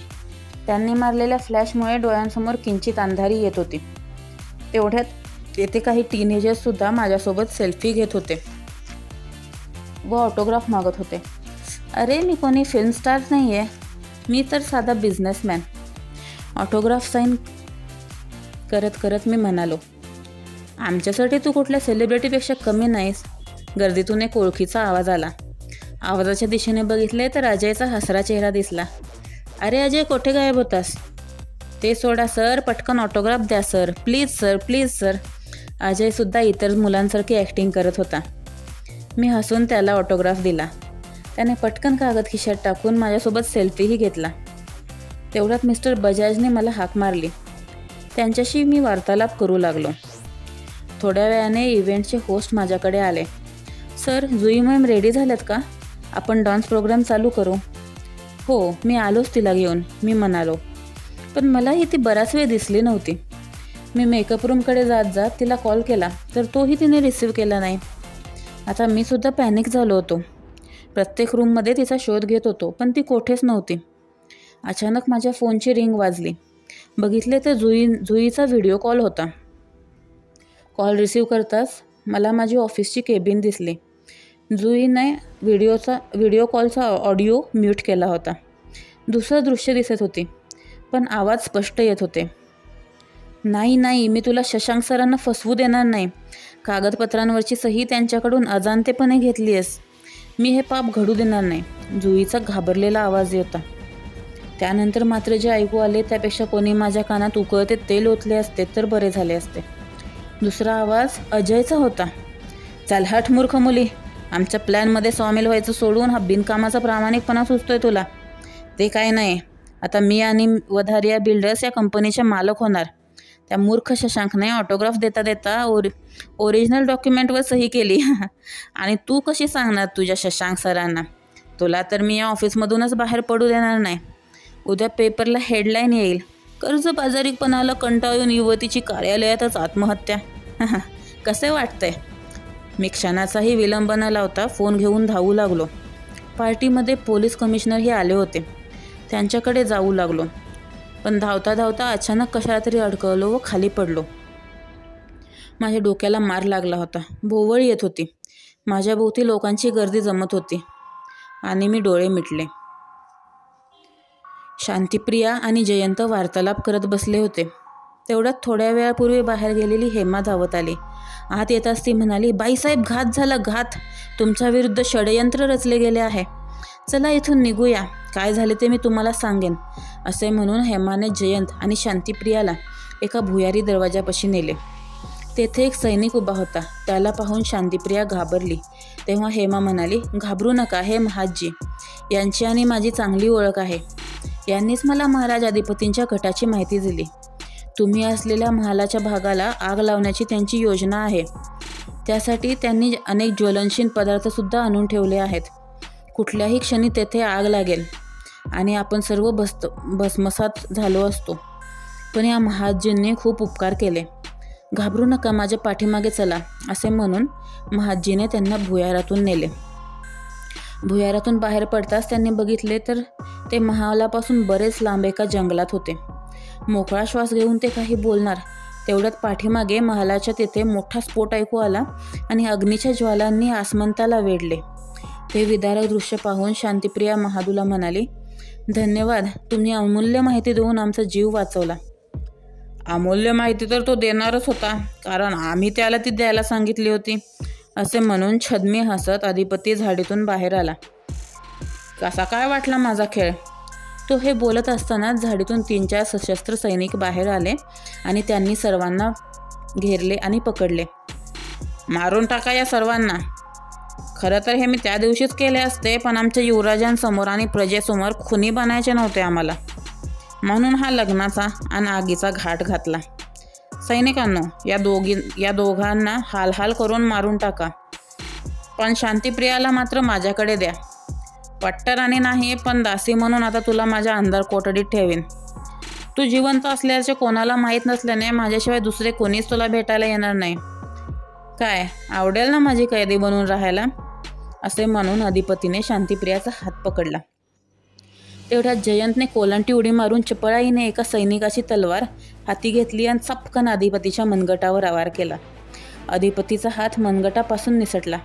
त्यांनी मारलेल्या फ्लॅशमुळे डोळ्यांसमोर किंचित अंधारी येत होती. तेवढ्यात येथे काही टीनेजर्ससुद्धा माझ्यासोबत सेल्फी घेत होते व ऑटोग्राफ मागत होते. अरे, मी कोणी फिल्म स्टार नाही आहे, मी तर साधा बिझनेसमॅन. ऑटोग्राफ साईन करत करत मी म्हणालो, आमच्यासाठी तू कुठल्या सेलिब्रिटीपेक्षा कमी नाहीस. गर्दीतून एक ओळखीचा आवाज आला. आवाजाच्या दिशेने बघितले तर अजयचा हसरा चेहरा दिसला. अरे अजय, कोठे गायब होतास? ते सोडा सर, पटकन ऑटोग्राफ द्या sir, please sir, please sir. अजयसुद्धा इतर मुलांसारखी ॲक्टिंग करत होता. मी हसून त्याला ऑटोग्राफ दिला. त्याने पटकन कागद खिशात टाकून माझ्यासोबत सेल्फीही घेतला. तेवढ्यात मिस्टर बजाजने मला हाक मारली. त्यांच्याशी मी वार्तालाप करू लागलो. थोड्या वेळाने इव्हेंटचे होस्ट माझ्याकडे आले. सर, जुई मॅम रेडी झाल्यात का? आपण डान्स प्रोग्राम चालू करू. हो, मी आलोच तिला घेऊन, मी म्हणालो. पण मलाही ती बराच वेळ दिसली नव्हती. मी मेकअप रूमकडे जात जात तिला कॉल केला तर तोही तिने रिसीव्ह केला नाही. आता मी सुद्धा पॅनिक झालो होतो. प्रत्येक रूममध्ये तिचा शोध घेत होतो, पण ती कोठेच नव्हती. अचानक माझ्या फोनची रिंग वाजली. बघितले तर जुईचा व्हिडिओ कॉल होता. कॉल रिसीव्ह करताच मला माझी ऑफिसची केबिन दिसली. जुईने व्हिडिओ कॉलचा ऑडिओ म्यूट केला होता. दुसरं दृश्य दिसत होती, पण आवाज स्पष्ट येत होते. नाही, मी तुला शशांक सरांना फसवू देणार नाही. कागदपत्रांवरची सही त्यांच्याकडून अजाणतेपणे घेतली आहेस. मी हे पाप घडू देणार नाही. जुईचा घाबरलेला आवाज होता. त्यानंतर मात्र जे ऐकू आले त्यापेक्षा कोणी माझ्या कानात उकळते तेल ओतले असते तर बरे झाले असते. दुसरा आवाज अजयचा होता. चल हट मूर्ख मुली, आमच्या प्लॅनमध्ये सामील व्हायचं सोडून हा बिनकामाचा प्रामाणिकपणा सुचतोय तुला. ते काय नाही, आता मी आणि वधारिया बिल्डर्स या कंपनीचे मालक होणार. त्या मूर्ख शशांकने ऑटोग्राफ देता देता ओरिजिनल डॉक्युमेंटवर सही केली. आणि तू कशी सांगणार तुझ्या शशांक सरांना? तुला तर मी या ऑफिसमधूनच बाहेर पडू देणार नाही. उद्या पेपरला हेडलाईन येईल, कर्जबाजारीपणाला कंटाळून युवतीची कार्यालयातच आत्महत्या. कसे वाटतंय? मी क्षणाचाही विलंब न लावता फोन घेऊन धावू लागलो. पार्टीमध्ये पोलीस कमिशनरही आले होते. त्यांच्याकडे जाऊ लागलो, पण धावता धावता अचानक कशाला तरी अडकवलो व खाली पडलो. माझ्या डोक्याला मार लागला होता. भोवळ येत होती. माझ्या भोवती लोकांची गर्दी जमत होती आणि मी डोळे मिटले. शांतिप्रिया आणि जयंत वार्तालाप करत बसले होते. तेवढ्यात थोड्या वेळापूर्वी बाहेर गेलेली हेमा धावत आली. आत येताच ती म्हणाली, बाईसाहेब, घात झाला, घात. तुमच्या विरुद्ध षडयंत्र रचले गेले आहे. चला इथून निघूया, काय झाले ते मी तुम्हाला सांगेन. असे म्हणून हेमाने जयंत आणि शांतिप्रियाला एका भुयारी दरवाजापाशी नेले. तेथे एक सैनिक उभा होता. त्याला पाहून शांतिप्रिया घाबरली. तेव्हा हेमा म्हणाली, घाबरू नका, हे महादजी यांची आणि माझी चांगली ओळख आहे. यांनीच मला महाराज अधिपतींच्या गटाची माहिती दिली. तुम्ही असलेल्या महालाच्या भागाला आग लावण्याची त्यांची योजना आहे. त्यासाठी त्यांनी अनेक ज्वलनशील पदार्थसुद्धा आणून ठेवले आहेत. कुठल्याही क्षणी तेथे आग लागेल आणि आपण सर्व भस्मसात झालो असतो. पण या महादजींनी खूप उपकार केले. घाबरू नका, माझ्या पाठीमागे चला, असे म्हणून महादजीने त्यांना भुयारातून नेले. भुयारातून बाहेर पडताच त्यांनी बघितले तर ते महालापासून बरेच लांब एका जंगलात होते. मोकळा श्वास घेऊन ते काही बोलणार तेवढ्यात पाठीमागे महालाच्या तेथे मोठा स्फोट ऐकू आला आणि अग्नीच्या ज्वालांनी आसमंताला वेढले. ते विदारक दृश्य पाहून शांतिप्रिया महादूला म्हणाली, धन्यवाद, तुम्ही अमूल्य माहिती देऊन आमचा जीव वाचवला. अमूल्य माहिती तर तो देणारच होता, कारण आम्ही त्याला ती द्यायला सांगितली होती, असे म्हणून छद्मी हसत अधिपती झाडीतून बाहेर आला. कसा काय वाटला माझा खेळ? तो हे बोलत असतानाच झाडीतून 3-4 सशस्त्र सैनिक बाहेर आले आणि त्यांनी सर्वांना घेरले आणि पकडले. मारून टाका या सर्वांना. खरं तर हे मी त्या दिवशीच केले असते, पण आमच्या युवराजांसमोर आणि प्रजेसमोर खुनी बनायचे नव्हते आम्हाला, म्हणून हा लग्नाचा आणि आगीचा घाट घातला. सैनिकांनो, या दोघांना हाल करून मारून टाका, पण शांतिप्रियाला मात्र माझ्याकडे द्या. पट्टराणी नाही, पण दासी म्हणून आता तुला माझ्या अंधार कोठडीत ठेवीन. तू जिवंत असल्याचे कोणाला माहीत नसल्याने माझ्याशिवाय दुसरे कोणीच तुला भेटायला येणार नाही. काय, आवडेल ना माझी कैदी बनून राहायला? असे म्हणून अधिपतीने शांतिप्रियाचा हात पकडला. तेवढ्यात जयंतने कोलांटी उडी मारून चपळाईने एका सैनिकाची तलवार हाती घेतली आणि चपकन अधिपतीच्या मनगटावर वार केला. अधिपतीचा हात मनगटापासून निसटला.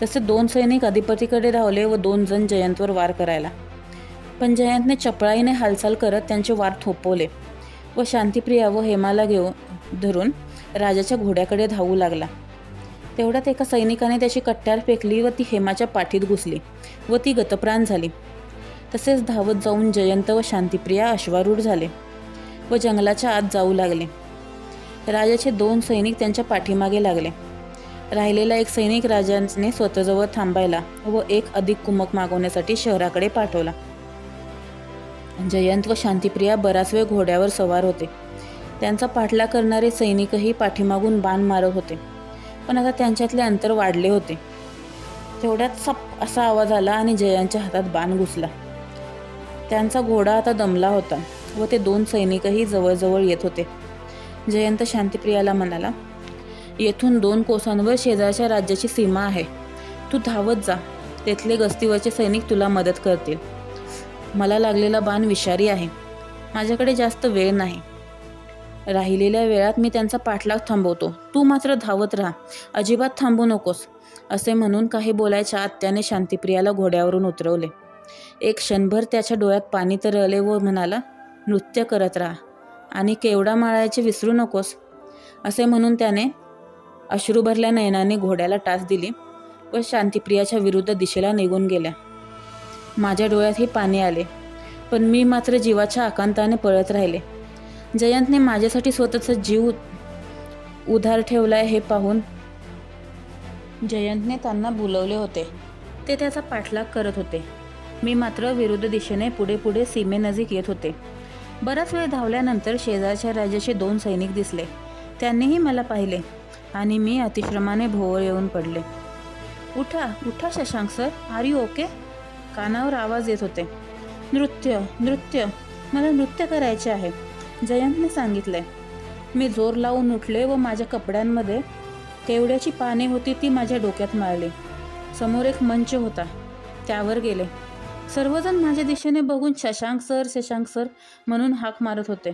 तसे 2 सैनिक अधिपतीकडे धावले व 2 जण जयंतवर वार करायला. पण जयंतने चपळाईने हालचाल करत त्यांचे वार थोपवले व शांतिप्रिया व हेमाला धरून राजाच्या घोड्याकडे धावू लागला. तेवढ्यात एका सैनिकाने त्याची कट्यार फेकली व ती हेमाच्या पाठीत घुसली व ती गतप्राण झाली. तसेच धावत जाऊन जयंत व शांतिप्रिया अश्वारूढ झाले व जंगलाच्या आत जाऊ लागले. राजाचे 2 सैनिक त्यांच्या पाठीमागे लागले. राहिलेला एक सैनिक राजाने स्वतःजवळ थांबायला व एक अधिक कुमक मागवण्यासाठी शहराकडे पाठवला. जयंत व शांतिप्रिया बराच वेळ घोड्यावर सवार होते. त्यांचा पाठलाग करणारे सैनिकही पाठीमागून बाण मारत होते, पण आता त्यांच्यातले अंतर वाढले होते. तेवढ्यात सप असा आवाज आला आणि जयंतच्या हातात बाण घुसला. त्यांचा घोडा आता दमला होता व ते 2 सैनिकही जवळजवळ येत होते. जयंत शांतिप्रियाला म्हणाला, येथून 2 कोसांवर शेजारच्या राज्याची सीमा आहे. तू धावत जा, तेथले गस्तीवरचे सैनिक तुला मदत करतील. मला लागलेला बाण विषारी आहे, माझ्याकडे जास्त वेळ नाही. राहिलेल्या वेळात मी त्यांचा पाठलाग थांबवतो, तू मात्र धावत राहा, अजिबात थांबू नकोस. असे म्हणून काही बोलायच्या आत त्याने शांतिप्रियाला घोड्यावरून उतरवले. एक क्षणभर त्याच्या डोळ्यात पाणी तरळले व म्हणाला, नृत्य करत राहा आणि केवढा माळायचे विसरू नकोस. असे म्हणून त्याने अश्रू भरल्या नयनाने घोड्याला टाच दिली व शांतिप्रियाच्या विरुद्ध दिशेला निघून गेल्या. माझ्या डोळ्यातही पाणी आले, पण मी मात्र जीवाच्या आकांताने पळत राहिले. जयंतने माझ्यासाठी स्वतःचा जीव उधार ठेवलाय हे पाहून जयंतने त्यांना बोलवले होते. ते त्याचा पाठलाग करत होते. मी मात्र विरुद्ध दिशेने पुढे सीमेनजीक येत होते. बराच वेळ धावल्यानंतर शेजारच्या राज्याचे 2 सैनिक दिसले. त्यांनीही मला पाहिले आणि मी अतिश्रमाने भोवळ येऊन पडले. उठा उठा Shashank sir, are you okay? कानावर आवाज येत होते. नृत्य नृत्य, मला नृत्य करायचे आहे, जयंतने सांगितले. मी जोर लावून उठले व माझ्या कपड्यांमध्ये केवड्याची पाने होती ती माझ्या डोक्यात मारली. समोर एक मंच होता, त्यावर गेले. सर्वजण माझ्या दिशेने बघून शशांक सर म्हणून हाक मारत होते,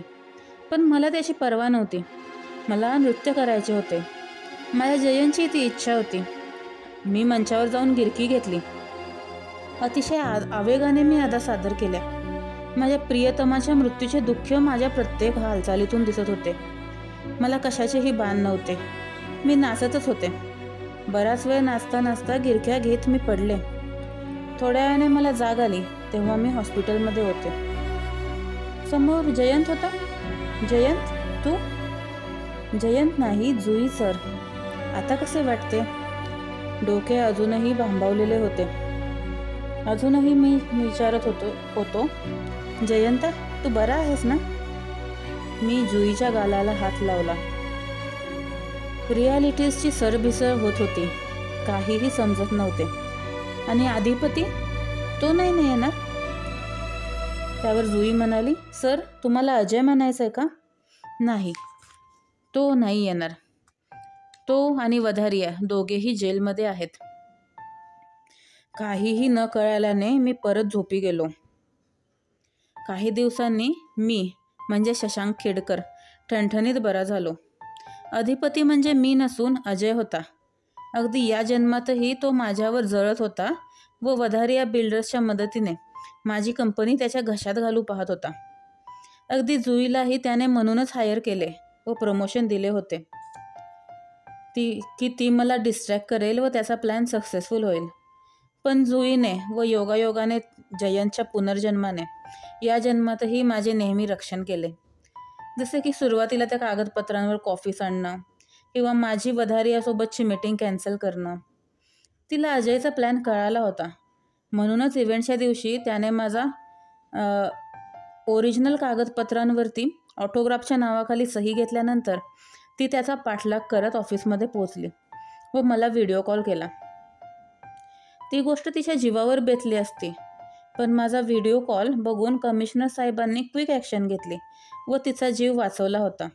पण मला त्याची पर्वा नव्हती. मला नृत्य करायचे होते. माझ्या जयंतची ती इच्छा होती. मी मंचावर जाऊन गिरकी घेतली. अतिशय आवेगाने मी अदा सादर केल्या. माझ्या प्रियतमाच्या मृत्यूचे दुःख माझ्या प्रत्येक हालचालीतून दिसत होते. मला कशाचेही बाण नव्हते. मी नाचतच होते. बराच वेळ नाचता नाचता गिरक्या घेत मी पडले. थोड्या वेळाने मला जाग आली, तेव्हा मी हॉस्पिटलमध्ये होते. समोर जयंत होता. जयंत, तू? जयंत नाही, जुई सर. आता कसे वाटते? डोके अजूनही भांबावलेले होते. अजूनही मी विचारत होतो जयंत, तू बरा आहेस ना? मी जुईच्या गालाला हात लावला. रियालिटीजची सरभिसळ होत होती. काहीही समजत नव्हते. आणि अधिपती, तो नाही येणार? त्यावर जुई म्हणाली, सर, तुम्हाला अजय म्हणायचंय का? नाही, तो नाही येणार. तो आणि वधारिया दोघेही जेलमध्ये आहेत. काहीही न कळाल्याने मी परत झोपी गेलो. काही दिवसांनी मी म्हणजे शशांक खेडकर ठणठणीत बरा झालो. अधिपती म्हणजे मी नसून अजय होता. अगदी या जन्मातही तो माझ्यावर जळत होता व वधारिया बिल्डर्सच्या मदतीने माझी कंपनी त्याच्या घशात घालू पाहत होता. अगदी जुईलाही त्याने म्हणूनच हायर केले व प्रमोशन दिले होते ती मला डिस्ट्रॅक्ट करेल व त्याचा प्लॅन सक्सेसफुल होईल. पण जुईने व योगायोगाने जयंतच्या पुनर्जन्माने या जन्मातही माझे नेहमी रक्षण केले. जसे की सुरुवातीला त्या कागदपत्रांवर कॉफी सांडणं किंवा माझी वधारियासोबतची मीटिंग कॅन्सल करणं. तिला अजयचा प्लॅन कळाला होता. म्हणूनच इव्हेंटच्या दिवशी त्याने माझा ओरिजिनल कागदपत्रांवरती ऑटोग्राफच्या नावाखाली सही घेतल्यानंतर ती त्याचा पाठलाग करत ऑफिसमध्ये पोहोचली व मला व्हिडिओ कॉल केला. ती गोष्ट तिच्या जीवावर बेतली असती, पण माझा व्हिडिओ कॉल बघून कमिशनर साहेबांनी क्विक ॲक्शन घेतली व तिचा जीव वाचवला होता.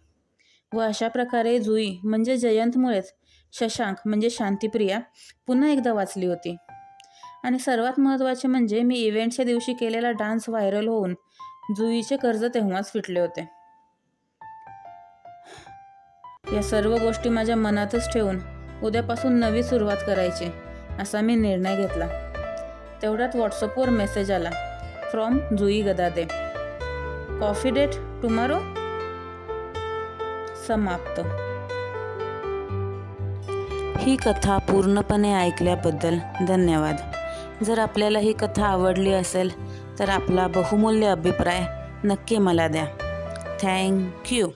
व अशा प्रकारे जुई म्हणजे जयंतमुळेच शशांक म्हणजे शांतिप्रिया पुन्हा एकदा वाचली होती. आणि सर्वात महत्त्वाचे म्हणजे मी इव्हेंटच्या दिवशी केलेला डान्स व्हायरल होऊन जुईचे कर्ज तेव्हाच फिटले होते. या सर्व गोष्टी माझ्या मनातच ठेवून उद्यापासून नवी सुरुवात करायची असा मी निर्णय घेतला. तेवढ्यात व्हॉट्सअपवर मेसेज आला, from Jui Gadade, coffee date tomorrow. समाप्त. ही कथा पूर्णपणे ऐकल्याबद्दल धन्यवाद. जर आपल्याला ही कथा आवडली असेल तर आपला बहुमूल्य अभिप्राय नक्की मला द्या. Thank you.